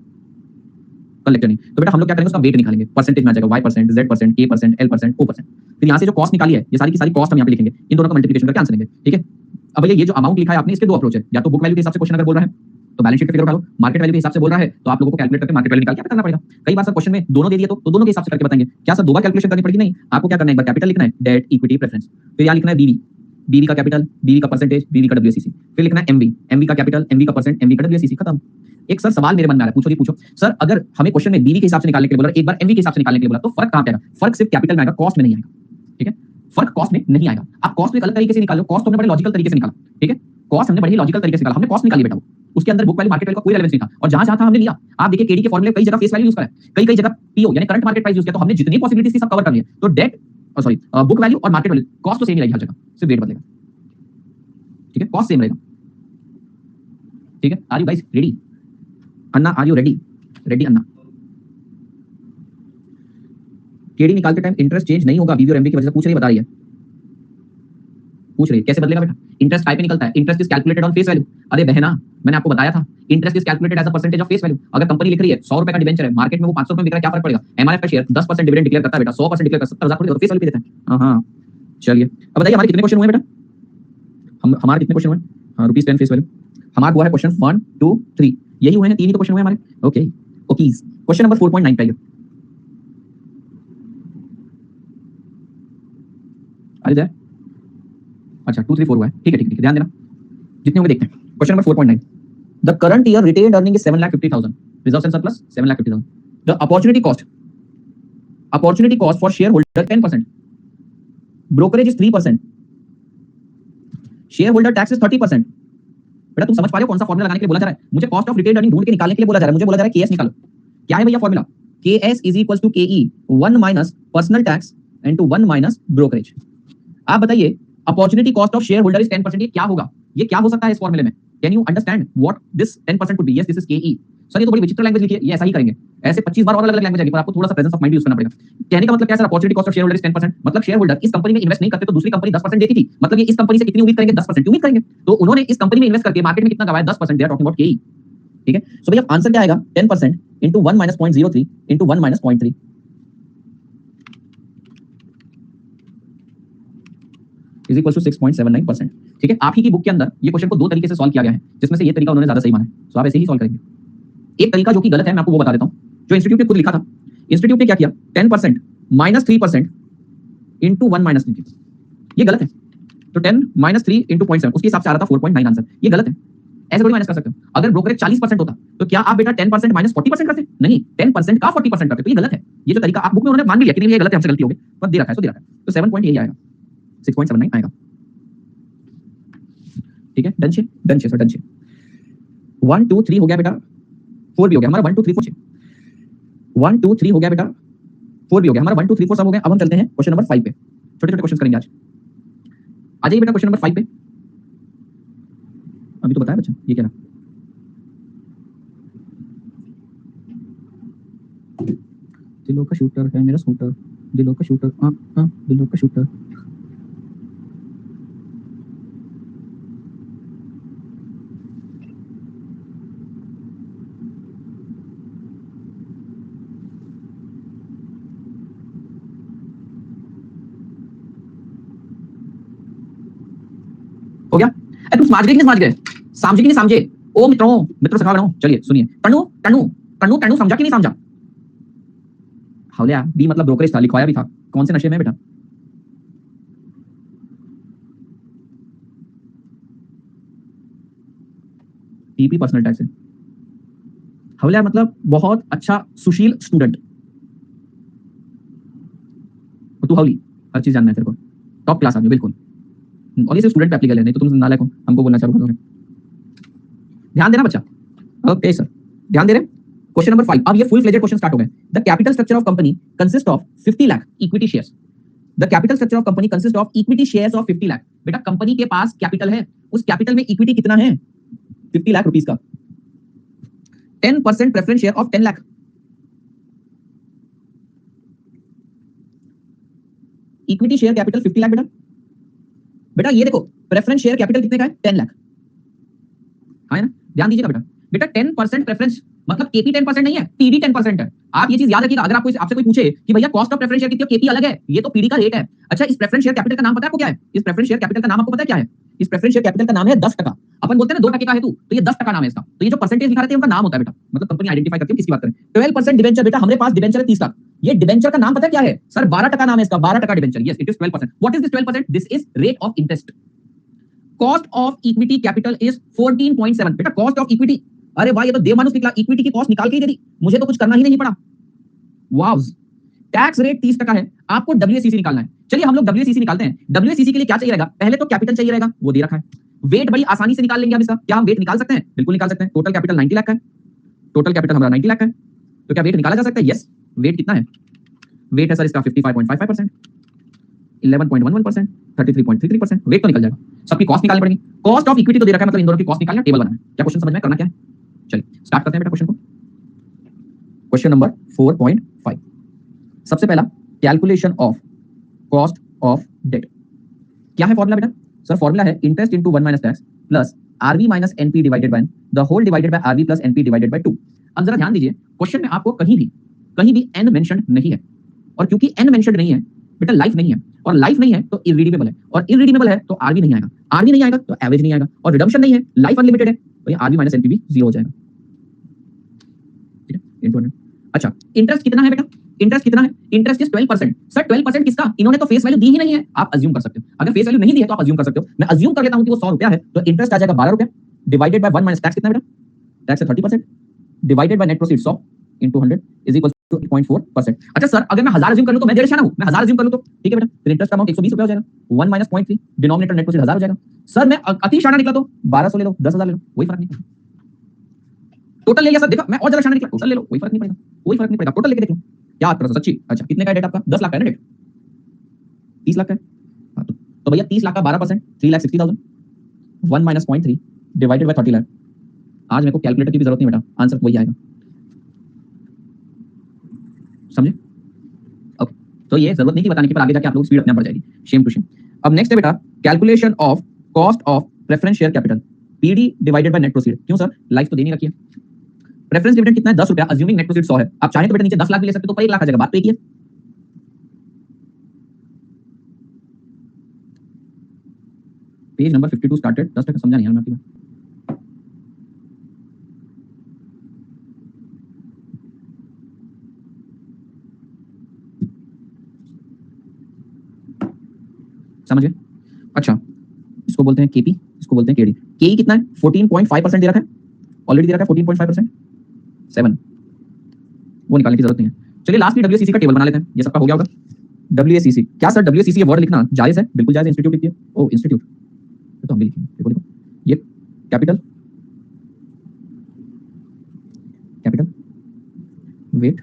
कलेक्टर नहीं तो बेटा हम लोग क्या करेंगे, उसका वेट निकालेंगे, परसेंटेज में आ जाएगा, Y%, Z%, A%, L%, O%। फिर यहाँ से जो कॉस्ट निकाली है, ये सारी की सारी कॉस्ट हम यहाँ पे लिखेंगे, इन दोनों का मल्टीप्लिकेशन करके आंसर देंगे, ठीक है। अब ये जो अमाउंट लिखा है आपने, इसके दो अप्रोच है, या तो बुक वैल्यू के हिसाब से क्वेश्चन अगर बोल रहा है तो बैलेंस शीट का फिगर उठा लो, मार्केट वैल्यू के हिसाब से बोल रहा है तो आप लोगों को कैलकुलेट करके मार्केट वैल्यू निकाल के करना पड़ेगा। कई बार सर क्वेश्चन में दोनों दे दिए तो दोनों के हिसाब से करके बताएंगे। क्या सर दो बार कैलकुलेशन करनी पड़ेगी? नहीं, आपको क्या करना है, एक बार कैपिटल लिखना है, डेट, इक्विटी, प्रेफरेंस, फिर यहाँ लिखना है बीवी का कैपिटल, बीवी का परसेंटेज, बीवी का WACC, फिर लिखना है एमवी का कैपिटल, एमवी का परसेंट, एमवी का WACC, खत्म। एक सर सवाल मेरे मन में आ रहा है, पूछो सर, अगर हमें क्वेश्चन में बीवी के हिसाब से निकालने के लिए बोला, एक बार एमवी के हिसाब से निकालने के लिए बोला, तो फर्क कहां पे आएगा? फर्क सिर्फ कैपिटल में आएगा, कॉस्ट में नहीं आएगा, ठीक है। फर्क कॉस्ट में नहीं आएगा। आप कॉस्ट में अलग तरीके से निकालो, कॉस्ट हमने बड़े लॉजिकल तरीके से निकाला, ठीक है, कॉस्ट हमने बड़े लॉजिकल तरीके से निकाला, हमने कॉस्ट निकाली बेटा, उसके अंदर बुक वैल्यू मार्केट वैल्यू का कोई रेलेवेंस नहीं था, और जहां था हमने लिया। आप देखिए केडी के फॉर्मूले कई जगह फेस वैल्यू यूज करा है, कई जगह पीओ यानी करंट मार्केट प्राइस यूज किया, तो हमने जितनी पॉसिबिलिटीज थी सब कवर कर लिया। तो डेट सॉरी बुक वैल्यू और मार्केट वैल्यू, कॉस्ट तो सेम ही रहेगी हर जगह, सिर्फ वेट बदलेगा, ठीक है, कॉस्ट सेम रहेगा, ठीक है। Are you guys ready? Anna are you ready? Ready Anna? KD निकालते टाइम इंटरेस्ट चेंज नहीं होगा, बीवी और एमवी की वजह से पूछ रही है, बता रही है, पूछ रही है कैसे बदलेगा बेटा? इंटरेस्ट टाइप पे निकलता है, interest is calculated on face value. अरे बहना मैंने आपको बताया था, interest is calculated as a percentage of face value. अगर कंपनी लिख रही है 100 रुपए का डिबेंचर है, मार्केट में वो 500 रुपए बिक रहा है, क्या फर्क पड़ेगा? एमआरएफ का शेयर 10% डिविडेंड डिक्लेयर करता है बेटा, 100% डिक्लेयर कर 70,000 थोड़ी फेस वैल्यू पे देता है। हां चलिए अब बताइए हमारे कितने क्वेश्चन हुए बेटा? हमारे कितने क्वेश्चन हुए? ₹10 फेस वैल्यू हमारा हुआ है क्वेश्चन 1 2 3, यही हुए हैं, 3 ही तो क्वेश्चन हुए हमारे। ओके ओकीज क्वेश्चन नंबर 4.9 पे आइए। अरे जाए अच्छा 2 3 4 हुआ है, ठीक है ध्यान देना, जितने होंगे देखते हैं। Question number 4.9, the current year retained earning is 7,50,000, reserves and surplus 7,50,000, the opportunity cost for share holder 10%, brokerage is 3%, share holder tax is 30%। बेटा तुम समझ पा रहे हो कौन सा फॉर्मूला लगाने के लिए बोला जा रहा है? मुझे कॉस्ट ऑफ रिटेन्ड अर्निंग ढूंढ के निकालने के लिए बोला जा रहा है, मुझे बोला जा रहा है केएस निकालो। क्या है भैया formula? KS is equal to KE 1 minus personal tax into 1 minus brokerage. आप बताइए opportunity cost of shareholder is 10%, ये क्या होगा? ये क्या हो सकता है इस फॉर्मूले में? Can you understand what this 10% would be? Yes this is KE। Sir ये तो बड़ी विचित्र लैंग्वेज लिखी है, ये ऐसा ही करेंगे, ऐसे 25 बार और अलग-अलग लैंग्वेज आएगी, पर आपको थोड़ा सा प्रेजेंस ऑफ माइंड यूज करना पड़ेगा। कहने का मतलब क्या है sir? Opportunity cost of shareholder is 10%, मतलब शेयर होल्डर इस कंपनी में इन्वेस्ट नहीं करते तो दूसरी कंपनी 10% देती थी, मतलब ये इस कंपनी से कितनी उम्मीद करेंगे? 10% की उम्मीद करेंगे, तो उन्होंने इस कंपनी में इन्वेस्ट करके मार्केट में कितना गवाया? 10%, they are talking about KE, ठीक है। सो भैया आंसर क्या आएगा? 10% into 1 minus 0.03 into 1 minus 0.3 is equal to 6.79%, ठीक है। आप ही की बुक के अंदर ये क्वेश्चन को दो तरीके से सॉल्व किया गया है, जिसमें से ये तरीका उन्होंने ज्यादा सही माना है, तो आप ऐसे ही सॉल्व करेंगे। एक तरीका जो कि गलत है, मैं आपको वो बता देता हूं, जो इंस्टीट्यूट ने खुद लिखा था। इंस्टीट्यूट ने क्या किया? 10% minus 3% into 1 minus 3, ये गलत है। तो 10 minus 3 into 0.7 उसके हिसाब से आ रहा था 4.9 आंसर, ये गलत है, ऐसे थोड़ी माइनस कर सकते हो। अगर ब्रोकरेज 40% होता तो क्या आप बेटा 10% माइनस 40% करते? नहीं, 10% का 40% करते, तो ये गलत है। ये जो तरीका आप बुक में उन्होंने मान लिया कि नहीं ये गलत है, हमसे गलती हो गई, पर दे रखा है, तो दे रखा है, तो 7 पॉइंट यही आएगा, 6.79 आएगा, ठीक है। डन सर डन 1 2 3 हो गया बेटा, 4 भी हो गया हमारा, 1 2 3 4 1 2 3 हो गया बेटा, 4 भी हो गया हमारा, 1 2 3 4 सब हो गया। अब हम चलते हैं क्वेश्चन नंबर 5 पे, छोटे छोटे क्वेश्चन करेंगे आज। आ जाइए बेटा क्वेश्चन नंबर 5 पे। अभी तो बताया बच्चा, ये क्या रहा? दिलों का शूटर है मेरा स्कूटर, दिलों का शूटर, दिलों का शूटर। हो गया? तुम समझ गए कि नहीं समझ गए? समझे कि नहीं समझे? ओ मित्रों सखा बनाओ। चलिए सुनिए, टन्नू टन्नू टन्नू टन्नू समझा कि नहीं समझा? हाउलिया बी मतलब ब्रोकरेज था, लिखवाया भी था। कौन से नशे में बेटा? टीपी पर्सनल टैक्स है। हाउलिया मतलब बहुत अच्छा सुशील स्टूडेंट। तू हाउली, हर चीज जानना है तेरे को, टॉप क्लास आदमी बिल्कुल। और ये सिर्फ स्टूडेंट पे एप्लीकेबल है, नहीं तो तुम नालायक हो, हमको बोलना चालू कर दोगे। ध्यान देना बच्चा। ओके सर, ध्यान दे रहे हैं। क्वेश्चन नंबर 5, अब ये फुल फ्लेजेड क्वेश्चन स्टार्ट हो गए। The capital structure of company consist of 50 lakh equity shares. The capital structure of company consist of equity shares of 50 lakh. बेटा कंपनी के पास कैपिटल है, उस कैपिटल में इक्विटी कितना है? 50 लाख रुपीस का। 10% preference share of 10 lakh. Equity share capital 50 lakh बेटा। बेटा ये देखो, प्रेफरेंस शेयर कैपिटल कितने का है? 10 लाख। हाँ ना, ध्यान दीजिएगा बेटा। बेटा 10% प्रेफरेंस मतलब केपी 10% नहीं है, पीडी 10% है। आप ये चीज याद रखिएगा। अगर आपको आपसे कोई पूछे कि भैया कॉस्ट ऑफ प्रेफरेंस शेयर कितनी है, केपी अलग है, ये तो पीडी का रेट है। अच्छा, इस प्रेफरेंस शेयर कैपिटल का नाम पता है आपको क्या है? इस प्रेफरेंस शेयर कैपिटल का नाम आपको पता है क्या है? इस प्रेफरेंस शेयर कैपिटल का नाम है 10%। अपन बोलते हैं ना 2% का है तू, तो ये 10% नाम है इसका। तो ये जो परसेंटेज लिखा रहता है उनका नाम होता है बेटा, मतलब कंपनी आइडेंटिफाई करती है किसकी बात करें। 12% डिबेंचर बेटा, हमारे पास डिबेंचर है 30 लाख। ये डिबेंचर का नाम पता है क्या है सर? 12% नाम है इसका, 12% debenture. Yes, it is 12%। What is this 12%? This is rate of interest. Cost of equity capital is 14.7। बेटा कॉस्ट ऑफ इक्विटी, अरे भाई ये तो देवमानुस निकला, इक्विटी की कॉस्ट निकाल के ही दे दी, मुझे तो कुछ करना ही नहीं पड़ा। वाव। टैक्स रेट 30% है, आपको डब्ल्यूएसीसी निकालना है। चलिए हम लोग डब्ल्यूएसीसी निकालते हैं। डब्ल्यूएसीसी के लिए क्या चाहिए रहेगा? पहले तो कैपिटल चाहिए रहेगा, वो दे रखा है। वेट बड़ी आसानी से निकाल लेंगे हम इसका। क्या हम वेट निकाल सकते हैं? बिल्कुल निकाल सकते हैं। टोटल कैपिटल 90 लाख का है, टोटल कैपिटल हमारा 90 लाख का है, तो क्या वेट निकाला जा सकता है? यस। वेट कितना है? वेट है सर इसका 55.55%, 11.11%, 33.33%। वेट तो निकल जाएगा। सबकी कॉस्ट निकालनी पड़ेगी। कॉस्ट ऑफ इक्विटी तो दे रखा है, मतलब इन दोनों की कॉस्ट निकालना, टेबल बनाना है। क्या क्वेश्चन समझ में करना क्या है? चलिए स्टार्ट करते हैं बेटा क्वेश्चन को। क्वेश्चन नंबर 4.5, सबसे पहला calculation of cost of debt. क्या है फॉर्मूला बेटा? सर फॉर्मूला है interest into 1 minus tax plus RV minus NP divided by the whole divided by RV plus NP divided by 2। अब जरा ध्यान दीजिए, क्वेश्चन में आपको कहीं भी एन मेंशन नहीं है, और क्योंकि एन मेंशन नहीं है बेटा, लाइफ नहीं है, और लाइफ नहीं है तो इररिडीमेबल है, और इररिडीमेबल है तो आरवी नहीं आएगा, आरवी नहीं आएगा तो एवरेज नहीं आएगा, और रिडम्पशन नहीं है, लाइफ अनलिमिटेड है, तो ये आरवी माइनस एनपी भी 0 हो जाएगा। अच्छा, इंटरेस्ट कितना है बेटा? इंटरेस्ट कितना है? Interest is 12%। सर 12% किसका? इन्होंने तो फेस वैल्यू दी ही नहीं है, आप अज्यूम कर सकते हो। अगर फेस वैल्यू नहीं दी है तो आप अज्यूम कर सकते हो। मैं अज्यूम कर लेता हूं कि वो 100 रुपया है, तो इंटरेस्ट आ जाएगा 12 रुपया डिवाइडेड बाय 1 माइनस टैक्स कितना बेटा? टैक्स है 30% divided by net proceed 100 into 100 is equal to 8.4%। अच्छा सर, अगर मैं 1000 अज्यूम कर लूं तो मैं डेढ़ शाना हूं, मैं 1000 अज्यूम कर लूं तो ठीक है बेटा, फिर इंटरेस्ट का अमाउंट 120 रुपया हो जाएगा। 1 माइनस 0.3 डिनोमिनेटर नेट प्रोसीड 1000 हो जाएगा। सर मैं अति शाना निकला तो 1200 ले लो, 10000 ले लो, कोई फर्क नहीं। टोटल ले लिया सर, देखो मैं और ज्यादा शाना निकला, टोटल ले लो, कोई फर्क नहीं पड़ेगा, कोई फर्क नहीं पड़ेगा, टोटल लेके देख लो क्या आता है सच्ची। अच्छा कितने का डेट आपका? 10 लाख का है ना डेट? 30 लाख का है। हाँ, तो भैया 30 लाख का 12% 3,60,000, 1 माइनस 0.3 डिवाइडेड बाय 30 लाख। आज मेरे को कैलकुलेटर की भी जरूरत नहीं बेटा, आंसर वही आएगा, समझे? ओके, तो ये जरूरत नहीं थी बताने की, पर आगे जाके आप लोग स्पीड अपने आप बढ़ जाएगी, शेम टू शेम। अब नेक्स्ट है बेटा calculation of cost of preference share capital PD divided by net proceed. क्यों सर? लाइफ तो देनी रखी है। प्रेफरेंस डिविडेंड कितना है? 10 रुपया, अज्यूमिंग नेट प्रोसीड 100 है। आप चाहें तो बेटा नीचे 10 लाख भी ले सकते हो, तो 1 लाख आ जाएगा, बात तो एक ही है। पेज नंबर 52 स्टार्टेड 10 तक समझा नहीं यार मैं आपकी बात। समझ गए? अच्छा, इसको बोलते हैं केपी, इसको बोलते हैं केडी। केई कितना है? 14.5% दे रखा है, ऑलरेडी दे रखा है 14.5%, 7, वो निकालने की जरूरत नहीं है। चलिए लास्ट में डब्ल्यूसीसी का टेबल बना लेते हैं, ये सबका हो गया होगा। डब्ल्यूसीसी क्या सर? डब्ल्यूसीसी ये वर्ड लिखना जायज है? बिल्कुल जायज है, इंस्टीट्यूट लिखिए। ओ इंस्टीट्यूट, तो हम भी लिखेंगे, देखो देखो ये capital, capital, weight,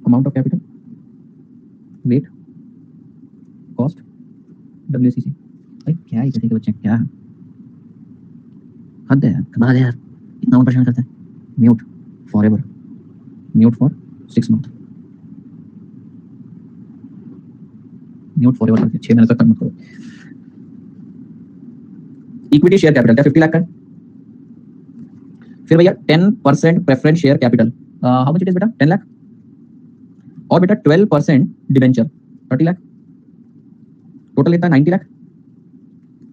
amount of capital, weight, cost, WCC. भाई क्या ही करते बच्चे, क्या हद है यार, कमाल है यार, इतना परेशान करता है। Mute forever. Mute for 6 month, mute for ever 6 महीने तक मत करो। इक्विटी शेयर कैपिटल क्या 50 लाख का है? फिर भैया 10% preference share capital, how much it is बेटा? 10 लाख। और बेटा 12% डिबेंचर 30 लाख, टोटल इतना 90 लाख।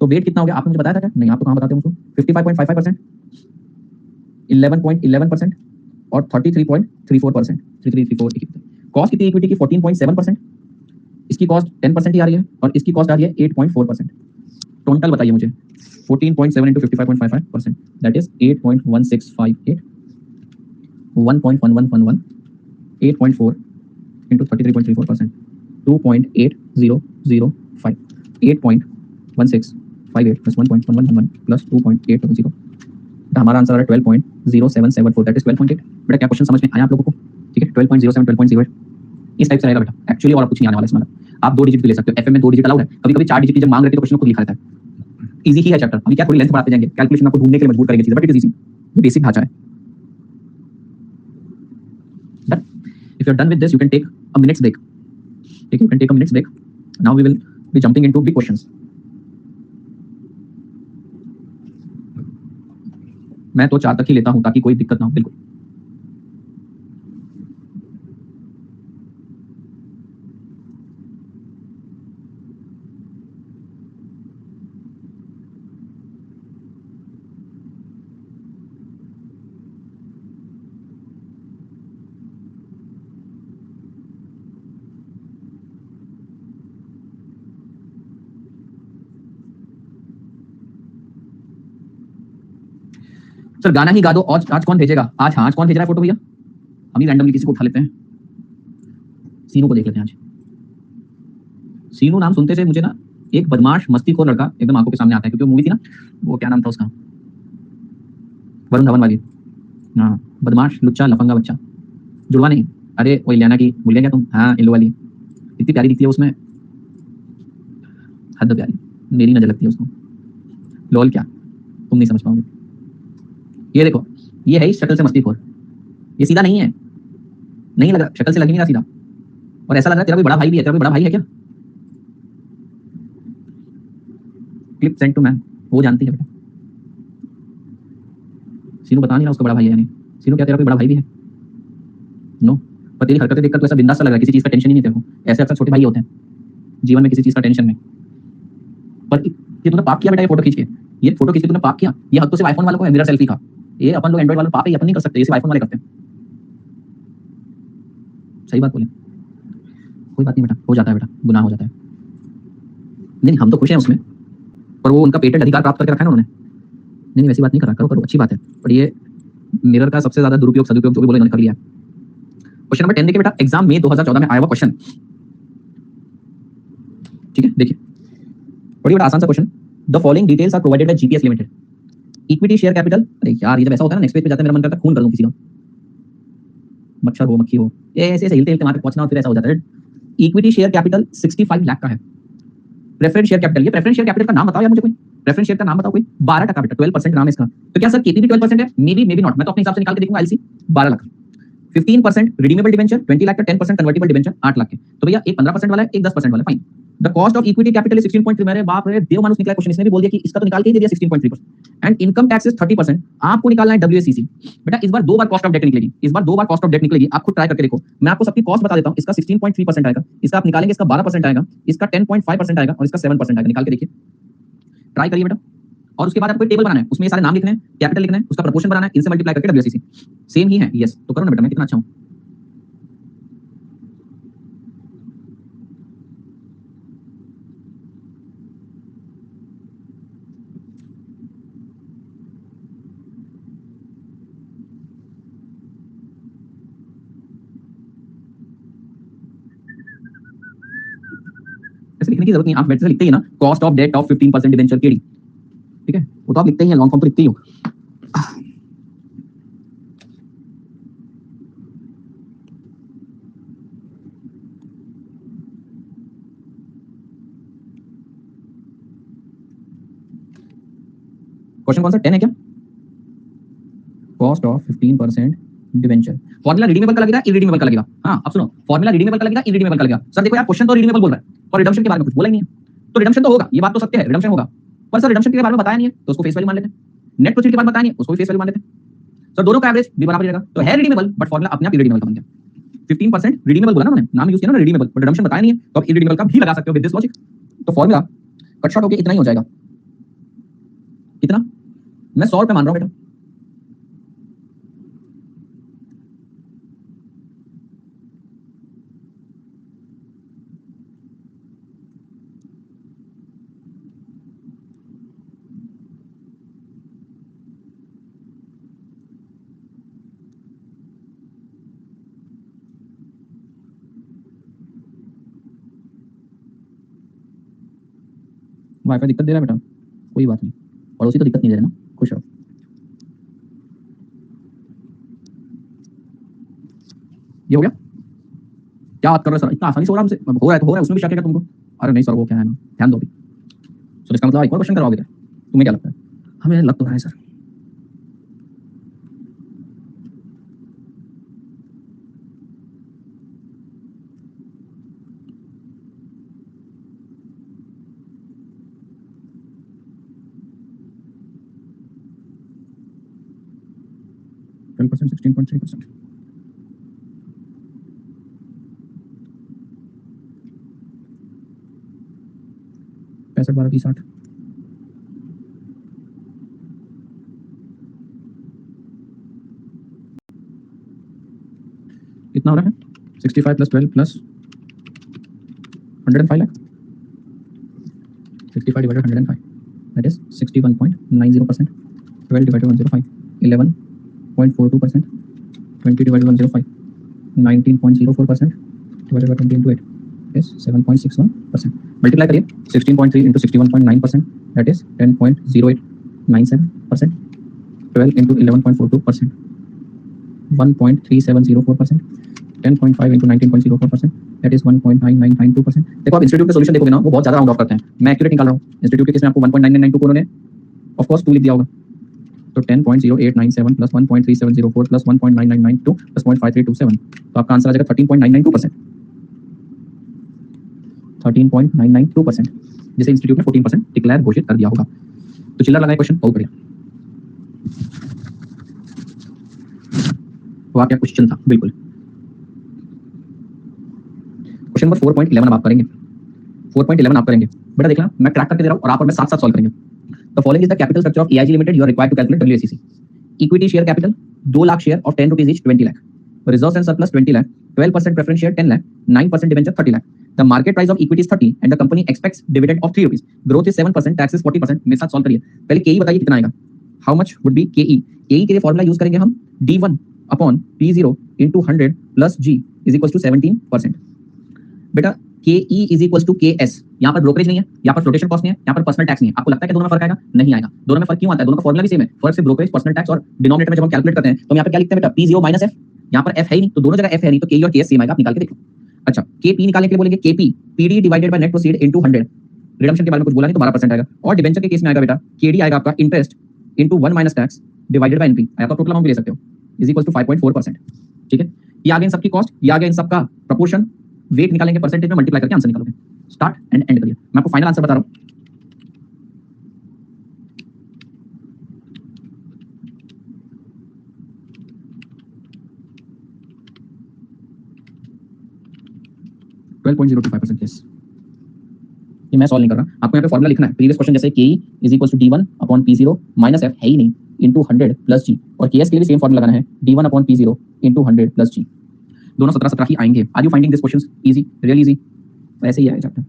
तो वेट कितना हो गया आपने मुझे बताया था क्या? नहीं, आप तो कहां बताते हो मुझको? 55.55%, 11.11% और 33.34%, 3334। कॉस्ट कितनी इक्विटी की? 14.7%। इसकी कॉस्ट 10% ही आ रही है और इसकी कॉस्ट आ रही है 8.4%। टोटल बताइए मुझे। 14.7 into 55.55%, that is 8.1658, 1.1111, 8.4 into 33.34%, 2.8005, 8.1658 plus 1.1111 plus 2.800। हमारा आंसर आ रहा है 12.0774, that is 12.8। बेटा क्या क्वेश्चन समझ में आया आप लोगों को? ठीक है, 12.07, 12.08 इस टाइप से रहेगा बेटा एक्चुअली, और कुछ नहीं आने वाला इसमें। आप 2 डिजिट भी ले सकते हो, एफएम में 2 डिजिट अलाउड है, कभी कभी 4 डिजिट की जब मांग रहती है तो क्वेश्चन खुद लिखा रहता है। इजी ही है चैप्टर, अभी क्या थोड़ी लेंथ बढ़ाते जाएंगे, कैलकुलेशन आपको ढूंढने के लिए मजबूर करेंगे चीजें, बट इट इज इजी, ये बेसिक ढांचा है। Done. If you are done with this you can take a minutes break. ठीक है, you can take a minutes break. Now we will be jumping into big questions. मैं तो 4 तक ही लेता हूं ताकि कोई दिक्कत ना हो। बिल्कुल। सर गाना ही गा दो। आज कौन भेजेगा? आज हाँ, आज कौन भेज रहा है फोटो भैया? हम ही रैंडमली किसी को उठा लेते हैं। सीनू को देख लेते हैं आज। सीनू नाम सुनते से मुझे ना एक बदमाश मस्तीखोर लड़का एकदम आंखों के सामने आता है, क्योंकि वो मूवी थी ना, वो क्या नाम था उसका, वरुण धवन वाली। हाँ, बदमाश लुच्चा लफंगा बच्चा, जुड़वा नहीं, अरे वो इलियाना की भूल गया क्या तुम? हाँ, इल्लू वाली, इतनी प्यारी दिखती है उसमें, हद प्यारी, मेरी नजर लगती है उसको। लोल क्या, तुम नहीं समझ पाओगे। ये देखो, ये है शक्ल से मस्तीखोर, ये सीधा नहीं है, नहीं लग रहा, शक्ल से लग नहीं रहा सीधा, और ऐसा लग रहा है तेरा कोई बड़ा भाई भी है। तेरा कोई बड़ा भाई है क्या? क्लिप सेंड टू मैन, वो जानती है बेटा। सीनू बता नहीं रहा उसका बड़ा भाई है या नहीं। सीनू क्या तेरा कोई बड़ा भाई भी है? नो। पर तेरी हरकतें देखकर तो ऐसा बिंदास सा लग रहा है, किसी चीज का टेंशन ही नहीं तेरे को। ऐसे अक्सर छोटे भाई होते हैं जीवन में, किसी चीज का टेंशन में। पर ये तूने पाप किया बेटा, ये फोटो खींच के, ये फोटो खींच के तूने पाप किया। ये हक तो सिर्फ आईफोन वालों को है, मिरर सेल्फी का। ये अपन लोग एंड्रॉइड वालों पाप है, ये अपन नहीं कर सकते, ये सिर्फ आईफोन वाले करते हैं। सही बात बोले। कोई बात नहीं बेटा, हो जाता है बेटा, गुनाह हो जाता है। नहीं, हम तो खुश हैं उसमें, पर वो उनका पेटेंट अधिकार प्राप्त करके रखा है ना उन्होंने। नहीं, वैसी बात नहीं करा, करो करो, अच्छी बात है। पर ये मिरर का सबसे ज्यादा दुरुपयोग सदुपयोग जो भी बोले इन्होंने कर लिया। क्वेश्चन नंबर 10 देखिए बेटा, एग्जाम में 2014 में आया हुआ क्वेश्चन। ठीक है, देखिए बड़ी बड़ा आसान सा question. The following details are provided by GPS limited. Equity share capital, अरे यार ये जब ऐसा होता है ना, नेक्स्ट पेज पे जाते मेरा मन करता है खून कर दूं किसी का, मच्छर हो मक्खी हो, ये ऐसे ऐसे हिलते हिलते वहां तक पहुंचना और फिर ऐसा हो जाता है। इक्विटी शेयर कैपिटल 65 लाख का है। प्रेफरेंस शेयर कैपिटल, ये प्रेफरेंस शेयर कैपिटल का नाम बताओ यार मुझे कोई, प्रेफरेंस शेयर का नाम बताओ कोई। 12% बेटा, 12% नाम है इसका। तो क्या सर केपीबी 12% है? मे बी नॉट, मैं तो अपने हिसाब से निकाल के देखूंगा। LC 12 lakh, 15% redeemable debenture 20 lakh का, 10% कन्वर्टिबल डिबेंचर 8 लाख के। तो भैया एक 15% वाला है, एक 10% वाला है, fine. The cost of equity capital is 16.3। मेरे बाप रे, देव मानुस निकला क्वेश्चन, इसने भी बोल दिया कि इसका तो निकाल के ही दे दिया 16.3%। And income tax is 30%। आपको निकालना है डब्ल्यूएसीसी। बेटा इस बार 2 बार कॉस्ट ऑफ डेट निकलेगी, इस बार 2 बार कॉस्ट ऑफ डेट निकलेगी, आप खुद ट्राई करके देखो। मैं आपको सबकी कॉस्ट बता देता हूं। इसका 16.3% आएगा, इसका आप निकालेंगे, इसका 12% आएगा, इसका 10.5% आएगा और इसका 7% आएगा। निकाल के देखिए, ट्राई करिए बेटा। और उसके बाद आपको टेबल बनाना है, उसमें ये सारे नाम लिखने हैं, कैपिटल लिखना है, उसका प्रोपोर्शन बनाना है, इनसे मल्टीप्लाई करके डब्ल्यूएसीसी सेम ही है। यस, तो करो ना बेटा, मैं कितना अच्छा हूं। ऐसे लिखने की जरूरत नहीं, आप वैसे लिखते ही ना, cost of debt of 15% debenture KD. ठीक है, वो तो आप लिखते ही हैं, लॉन्ग फॉर्म तो लिखते ही हो। क्वेश्चन कौन सा 10 है क्या? Cost of 15% debenture. Formula redeemable का लगेगा, इरिडीमेबल का लगेगा? हाँ, अब सुनो, फॉर्मूला रिडीमेबल का लगेगा, इरिडीमेबल का लगेगा? सर देखो यार, क्वेश्चन तो रिडीमेबल बोल रहा है और रिडम्पशन के बारे में कुछ बोला ही नहीं है। तो रिडम्पशन तो होगा, ये बात तो सत्य है, रिडम्पशन होगा। पर सर रिडम्पशन के बारे में बताया नहीं है, तो उसको फेस वैल्यू मान लेते हैं। नेट प्रोसीड के बारे में बताया नहीं है, उसको भी फेस वैल्यू मान लेते हैं। सर दोनों का एवरेज भी बराबर रहेगा, तो है रिडीमेबल, बट फॉर्मूला अपने आप इरिडीमेबल का बन गया। 15% रिडीमेबल बोला ना मैंने, नाम यूज किया ना रिडीमेबल, बट रिडम्पशन बताया नहीं है, तो आप इरिडीमेबल का भी लगा सकते हो विद दिस लॉजिक। तो फॉर्मूला कट शॉर्ट होके इतना ही हो जाएगा। कितना? मैं 100 रुपए मान रहा हूं बेटा। वाईफाई दिक्कत दे रहा है बेटा, कोई बात नहीं, पड़ोसी तो दिक्कत नहीं दे रहे ना, खुश रहो। ये हो गया? क्या बात कर रहे हो सर, इतना आसानी से हो रहा है हमसे? हो रहा है तो हो रहा है, उसमें भी शक है क्या तुमको? अरे नहीं सर, वो क्या है ना, ध्यान दो अभी। सर इसका मतलब एक और क्वेश्चन करवाओगे क्या? तुम्हें क्या लगता है? हमें लग तो रहा है सर। Twelve percent, 16.3%। 65, 12, 30, 60। कितना हो रहा है? 65 plus 12 plus 105 lakh. 65 divided 105, that is 61.90%। 12 divided 105, 11.42%। 20 divided 105, 19.04%। Divided by 20 into 8 is 7.61%। Multiply करिए, 16.3 into 61.9%, that is 10.0897%। 12 into 11.42%, 1.3704%। 10.5 into 19.04%, that is 1.9992%। देखो आप इंस्टीट्यूट के सॉल्यूशन देखोगे ना, वो बहुत ज्यादा राउंड ऑफ करते हैं, मैं एक्यूरेट निकाल रहा हूँ। इंस्टीट्यूट के केस में आपको 1.9992 को उन्होंने ऑफ कोर्स 2 लिख दिया होगा, तो 10.0897 प्लस 1.3704 प्लस 1.9992 प्लस 0.5327, तो आपका आंसर आ जाएगा 13.992%। 13.992%, जिसे इंस्टीट्यूट ने 14% डिक्लेयर घोषित कर दिया होगा। तो चिल्लर लगाए क्वेश्चन, बहुत बढ़िया। तो क्या क्वेश्चन था? बिल्कुल क्वेश्चन नंबर 4.11 अब आप करेंगे। 4.11 आप करेंगे बेटा, देखना मैं ट्रैक करके दे रहा हूं और आप और मैं साथ साथ सॉल्व करेंगे। The following is the capital structure of AIG limited, you are required to calculate WACC. Equity share capital 2 lakh share of 10 rupees each 20 lakh. Reserves and surplus 20 lakh. 12% preference share 10 lakh. 9% debenture 30 lakh. The market price of equity is 30 and the company expects dividend of 3 rupees. Growth is 7%, tax is 40%। मेरे साथ solve करिए। पहले केई बताइए कितना आएगा। How much would be केई? केई के लिए फॉर्मूला यूज करेंगे हम D1 upon P0 into 100 plus G is equal to 17%। बेटा K e is equal to K s, यहाँ पर ब्रोकरेज नहीं है, यहाँ पर फ्लोटेशन कॉस्ट नहीं है, यहाँ पर पर्सनल टैक्स नहीं है। आपको लगता है कि दोनों में फर्क आएगा? नहीं आएगा। दोनों में फर्क क्यों आता है? दोनों का फॉर्मूला भी सेम है, फर्क सिर्फ ब्रोकरेज, पर्सनल टैक्स और डिनोमिनेटर में जब हम कैलकुलेट करते हैं तो यहाँ पे क्या लिखते हैं बेटा? P0 minus F. यहाँ पर एफ है ही नहीं, तो दोनों जगह एफ है नहीं, तो के और के एस सेम आएगा, आप निकाल के देखो। अच्छा, के पी निकालने के लिए बोलेंगे के P PD divided by net proceed into 100। Redemption के बारे में कुछ बोला नहीं तो 12% आएगा। और डिबेंचर के केस में आएगा बेटा केडी आएगा आपका interest into 1 minus tax divided by NP, आप टोटल अमाउंट भी ले सकते हो, इज इक्वल टू 5.4%। ठीक है, ये आ गया इन सबकी कॉस्ट, ये आ गया इन सबका प्रोपोर्शन, वेट निकालेंगे, परसेंटेज में मल्टीप्लाई करके आंसर निकालोगे। स्टार्ट एंड एंड करिए, मैं आपको फाइनल आंसर बता रहा हूं। yes, ये मैं सॉल्व नहीं कर रहा, आपको यहाँ पे फॉर्मूला लिखना है। प्रीवियस क्वेश्चन जैसे K is equal to D1 upon P0 minus F है ही नहीं इंटू 100 प्लस जी, और केएस के लिए भी सेम फॉर्मूला लगाना है D1 upon P0 into 100 plus जी। दोनों 17 ही आएंगे। Are you finding this questions easy, real easy? वैसे ही है चैप्टर।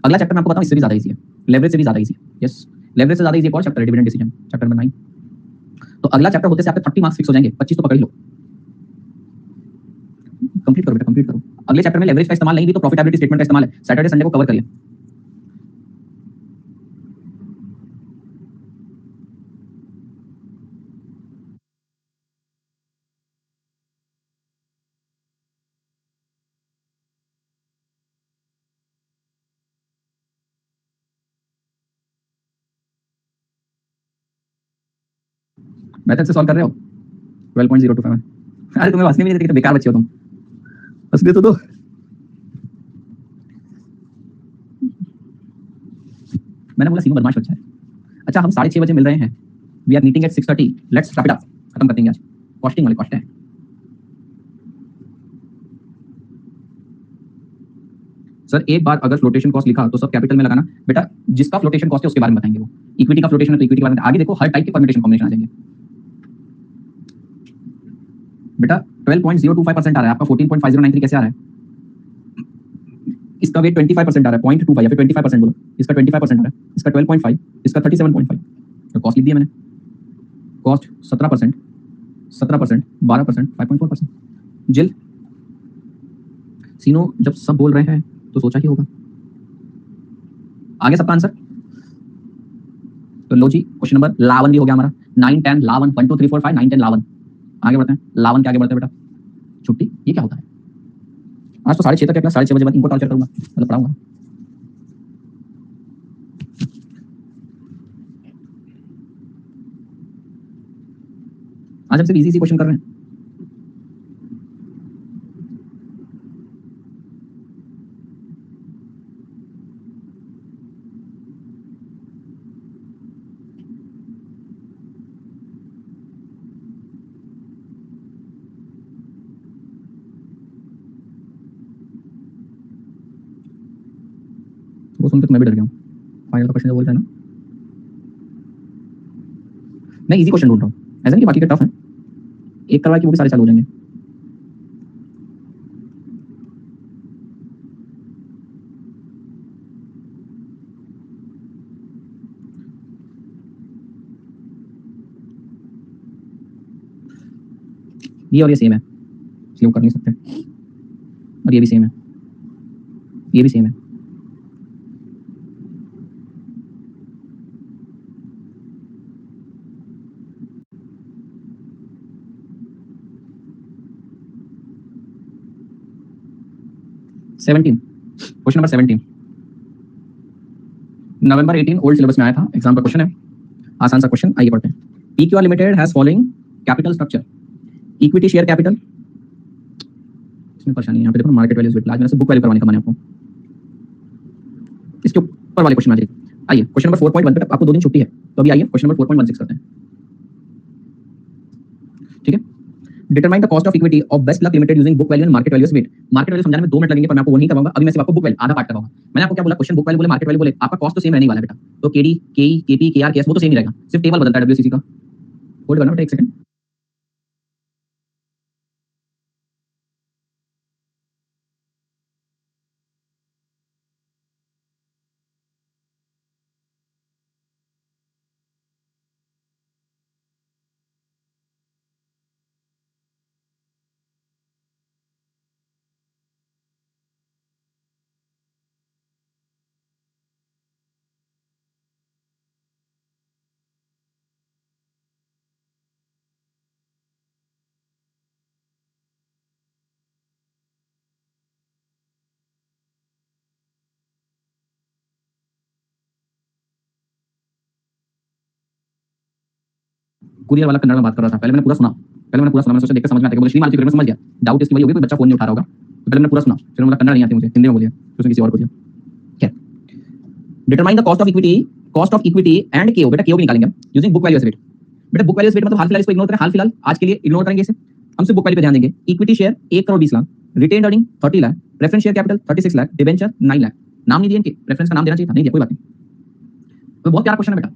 अगला चैप्टर मैं आपको बताऊं, इससे भी ज्यादा इजी है, लेवरेज से भी ज्यादा इजी है। यस, लेवरेज से ज्यादा इजी एक और चैप्टर है, डिविडेंड डिसीजन, चैप्टर नंबर 9। तो अगला चैप्टर होते से आपके 30 मार्क्स फिक्स हो जाएंगे, 25 तो पकड़ ही लो। कंप्लीट करो बेटा, कंप्लीट करो। अगले चैप्टर में लेवरेज का इस्तेमाल नहीं भी तो प्रॉफिटेबिलिटी स्टेटमेंट का इस्तेमाल है, सैटरडे संडे को कवर करिए। मेथड से सॉल्व कर रहे हो? 12.025 अरे तुम्हें हंसने भी नहीं देते, बेकार बच्चे हो तुम, हंसने तो दो। मैंने बोला सीनू बदमाश बच्चा है। अच्छा, हम 6:30 बजे मिल रहे हैं, we are meeting at 6:30, let's wrap it up, खत्म कर देंगे आज। कॉस्टिंग वाले कॉस्ट है। सर एक बार अगर फ्लोटेशन कॉस्ट लिखा तो सब कैपिटल में लगाना। बेटा जिसका फ्लोटेशन कॉस्ट है उसके बारे में बताएंगे वो। इक्विटी का फ्लोटेशन है तो इक्विटी के बारे में आगे देखो, हर टाइप के परम्यूटेशन कॉम्बिनेशन आ जाएंगे। बेटा 12.025% आ रहा है आपका, 14.5093 कैसे आ रहा है? इसका वेट 25% आ रहा है, 0.25 या फिर 25% बोलो। इसका 25% आ रहा है, इसका 12.5, इसका 37.5। तो कॉस्ट लिख दिया मैंने। कॉस्ट 17%, 17%, 12%, 5.4%। जिल सीनो जब सब बोल रहे हैं तो सोचा ही होगा। आगे सबका आंसर तो लो जी, क्वेश्चन नंबर 11 भी हो गया हमारा। 9 10 11 1 2 3 4 5 9 10 11। आगे बढ़ते हैं, 11 के आगे बढ़ते हैं बेटा। छुट्टी ये क्या होता है? आज तो 6:30 तक है, 6:30 बजे बाद इनको टॉर्चर करूंगा, मतलब पढ़ाऊंगा। आज हम सिर्फ इजी क्वेश्चन कर रहे हैं। वो सुनकर तो मैं भी डर गया हूँ। फाइनल का क्वेश्चन जो बोलता है ना, मैं इजी क्वेश्चन ढूंढ रहा हूँ, ऐसा नहीं कि बाकी के टफ है। एक करवा के वो भी सारे चालू हो जाएंगे। ये और ये सेम है, इसलिए वो कर नहीं सकते। और ये भी सेम है, ये भी सेम है। क्वेश्चन नंबर 17, नवंबर 18 ओल्ड सिलेबस में आया था, एग्जाम का क्वेश्चन है, आसान सा क्वेश्चन। आइए पढ़ते हैं। PQR limited has following capital structure. Equity share capital, इसमें परेशानी है, यहाँ पे देखो मार्केट वैल्यूज वेट, आज मैंने बुक वैल्यू करवाने का मन है आपको। इसके ऊपर वाले क्वेश्चन आ जाइए। आइए क्वेश्चन नंबर 4.1 पे, आपको 2 दिन छुट्टी है तो अभी आइए क्वेश्चन नंबर 4.16 करते हैं। ठीक है, determine the cost of equity of best luck limited using book value and market value weight. Market value समझाने में 2 मिनट लगेंगे, पर मैं आपको वो नहीं करवाऊंगा। अभी मैं सिर्फ आपको बुक वैल्यू आधा पार्ट करवाऊंगा। मैंने आपको क्या बोला, क्वेश्चन बुक वैल्यू बोले, मार्केट वैल्यू बोले, आपका कॉस्ट तो सेम रहने वाला है बेटा। तो केडी, केई, केपी, केआर, केएस वो तो सेम ही रहेगा, सिर्फ टेबल बदलता है डब्ल्यूसीसी का। होल्ड करना बेटा 1 सेकंड। कुरियर वाला कन्नड़ में बात कर रहा था, पहले मैंने पूरा सुना, मैंने सोचा देखकर समझ में आता है, बोले श्रीमान जी मैं समझ गया, डाउट इसकी वही होगी कोई बच्चा फोन नहीं उठा रहा होगा। तो पहले मैंने पूरा सुना, फिर मैंने कन्नड़ नहीं आती मुझे, हिंदी में बोलिए, फिर उसने किसी और को दिया। क्या determine the cost of equity and KO, बेटा केओ भी निकालेंगे using book value as weight. बेटा बुक वैल्यू एज वेट मतलब हाल फिलहाल इसको इग्नोर करें, हाल फिलहाल आज के लिए इग्नोर करेंगे इसे, हम सिर्फ बुक वैल्यू पे ध्यान देंगे। Equity share 1 crore 20 lakh, retained earning 30 lakh, preference share capital 36 lakh, debenture 9 lakh. नाम नहीं दिए इनके, प्रेफरेंस का नाम देना चाहिए था, नहीं दिया, कोई बात नहीं। तो बहुत प्यारा क्वेश्चन है बेटा।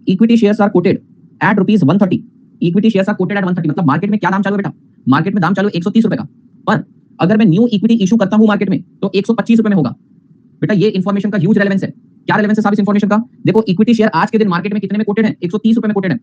Equity shares are quoted at ₹130। Equity shares are quoted at 130 मतलब मार्केट में क्या दाम चालू है बेटा? मार्केट में दाम चालू 130 रुपए का, पर अगर मैं न्यू इक्विटी इशू करता हूं मार्केट में तो 125 रुपए में होगा। बेटा ये इन्फॉर्मेशन का ह्यूज रेलेवेंस है। क्या रेलेवेंस है साहब इस इन्फॉर्मेशन का? देखो इक्विटी शेयर आज के दिन मार्केट में कितने में कोटेड है? 130 रुपए में कोटेड है,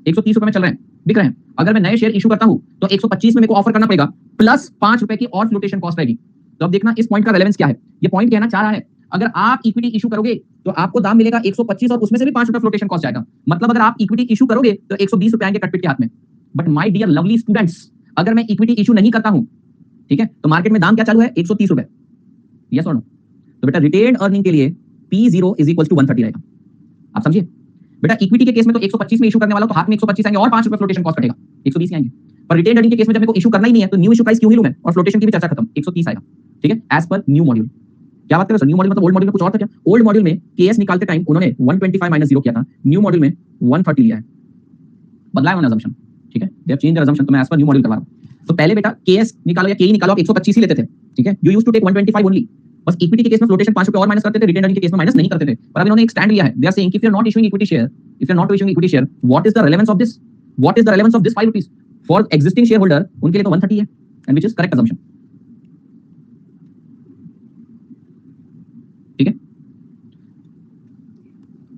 130 रुपए में चल रहे हैं, बिक रहे हैं। अगर मैं नए शेयर इशू करता हूं तो 125 में मेरे को ऑफर करना पड़ेगा, प्लस 5 रुपए की और फ्लोटेशन कॉस्ट रहेगी। तो अब देखना इस पॉइंट का रेलेवेंस क्या है। ये पॉइंट कहना चाह रहा है अगर आप इक्विटी इशू करोगे तो आपको दाम मिलेगा 125 और उसमें से भी 5 रुपए फ्लोटेशन कॉस्ट जाएगा। मतलब अगर आप इक्विटी इशू करोगे तो 120 रुपए आएंगे कटपिट के हाथ में। But my dear lovely students, अगर मैं इक्विटी इशू नहीं करता हूं, ठीक है, तो मार्केट में दाम क्या चालू है? 130 रुपए। यस और नो? तो बेटा रिटेन्ड अर्निंग के लिए P0 = 130 रहेगा। आप समझिए बेटा, इक्विटी के केस में तो 125 में इशू करने वाला तो हाथ में 125 आएंगे और 5 रुपए फ्लोटेशन कॉस्ट कटेगा, 120 आएंगे। पर रिटेन अर्निंग के केस में जब मेरे को इशू करना ही नहीं है तो न्यू इशू प्राइस क्यों ही लूं मैं, और फ्लोटेशन की भी चर्चा खत्म, 130 आएगा। ठीक है, एज पर न्यू मॉड्यूल। क्या बात कर रहे हो सर, न्यू मॉड्यूल मतलब ओल्ड मॉड्यूल में कुछ और था क्या? ओल्ड मॉड्यूल में केएस निकालते टाइम उन्होंने 125 माइनस 0 किया था, न्यू मॉड्यूल में 130 लिया है, बदलाया उन्होंने assumption। ठीक है, they have changed there assumption, तो मैं एज पर न्यू मॉड्यूल करवा रहा हूं। तो पहले बेटा केएस निकालो या केई निकालो, आप 125 ही लेते थे। ठीक है, you used to take 125 only, बस इक्विटी के केस में फ्लोटेशन 5 रुपए और माइनस करते थे, रिटेन अर्निंग के केस में माइनस नहीं करते थे। पर अब इन्होंने एक स्टैंड लिया है, they are saying if you are not issuing equity share, if you are not issuing equity share, what is the relevance of this, what is the relevance of this 5 rupees for existing share holder, उनके लिए तो 130 है, and which is correct assumption। ठीक है,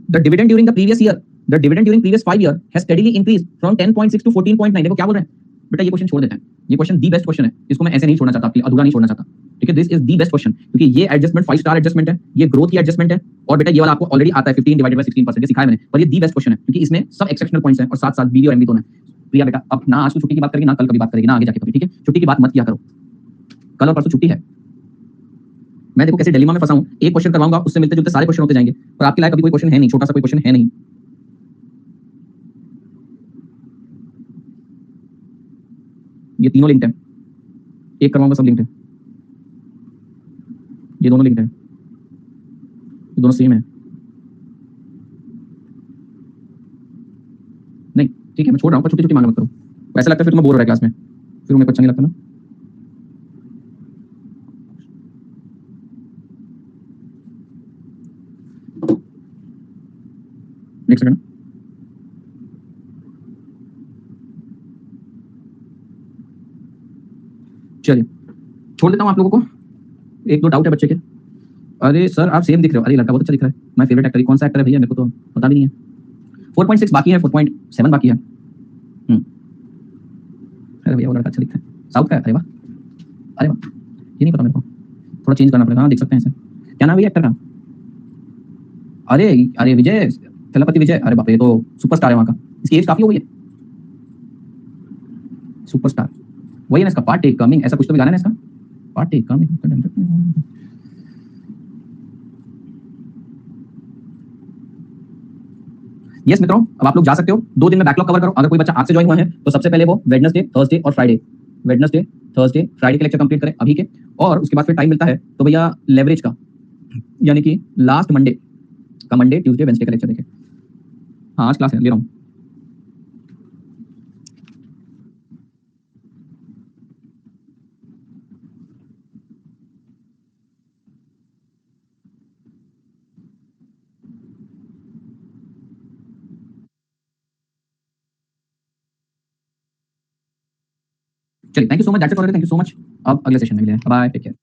the dividend during the previous year, the dividend during previous 5 year has steadily increased from 10.6 to 14.9। देखो क्या बोल रहे हैं बेटा, ये क्वेश्चन छोड़ देते हैं, ये क्वेश्चन दी बेस्ट क्वेश्चन है, इसको मैं ऐसे नहीं छोड़ना चाहता, आपके लिए अधूरा नहीं छोड़ना चाहता। ठीक है, this is the best question, क्योंकि ये एडजस्टमेंट 5 स्टार एडजस्टमेंट है, ये ग्रोथ की एडजस्टमेंट है, और बेटा ये वाला आपको ऑलरेडी आता है 15 डिवाइडेड बाय 16%, ये सिखाया मैंने, पर ये दी बेस्ट क्वेश्चन है क्योंकि इसमें सब एक्सेप्शनल पॉइंट्स हैं और साथ साथ बीडी और एमबी दोनों है। प्रिया बेटा अब ना आज तो छुट्टी की बात करेगी, ना कल कभी बात करेगी, ना आगे जाके कभी। ठीक है, छुट्टी की बात मत किया करो, कल और परसों छुट्टी है। मैं देखो कैसे डिलेमा में फंसा हूं, एक क्वेश्चन करवाऊंगा उससे मिलते जुलते सारे क्वेश्चन होते जाएंगे, पर आपके लायक अभी कोई क्वेश्चन है नहीं, छोटा सा कोई क्वेश्चन है नहीं। ये तीनों लिंक्ड है, एक करवाऊंगा सब लिंक्ड है, ये दोनों लिंक्ड है, ये दोनों सेम है। नहीं ठीक है, मैं छोड़ रहा हूँ, पर छुट्टी छुट्टी मांगना मत करो, ऐसा लगता है फिर तुम्हें बोर हो रहा है क्लास में, फिर मेरे को अच्छा नहीं लगता ना। एक सेकंड, चलिए छोड़ देता हूँ आप लोगों को, एक दो डाउट है बच्चे के। अरे सर आप सेम दिख रहे हो, अरे लड़का बहुत अच्छा दिख रहा है, माय फेवरेट एक्टर, कौन सा एक्टर है भैया, मेरे को तो पता भी नहीं है। 4.6 बाकी है, 4.7 बाकी है। अरे भैया वो लड़का अच्छा दिखता है, साउथ का है, अरे वाह, अरे वाह, ये नहीं पता मेरे को, थोड़ा चेंज करना पड़ेगा। हाँ देख सकते हैं इसे, क्या नाम है एक्टर का? अरे अरे विजय थलपति विजय, अरे बाप रे, ये तो सुपरस्टार है वहाँ का, इसकी एज काफी हो गई है, सुपरस्टार वही है ना इसका, पार्ट टेक कमिंग, ऐसा कुछ तो भी गाना है ना इसका, पार्ट टेक कमिंग। यस मित्रों, अब आप लोग जा सकते हो, 2 दिन में बैकलॉग कवर करो। अगर कोई बच्चा आज से ज्वाइन हुआ है तो सबसे पहले वो वेडनेसडे, थर्सडे और फ्राइडे, वेडनेसडे, थर्सडे, फ्राइडे के लेक्चर कंप्लीट करें अभी के, और उसके बाद फिर टाइम मिलता है तो भैया लेवरेज का, यानी कि लास्ट मंडे का, मंडे ट्यूसडे वेडनेसडे का लेक्चर देखें। हाँ आज क्लास है, ले रहा हूँ। चलिए thank you so much, that's it for, thank you so much. अब अगले सेशन में मिलेंगे, बाय, टेक केयर।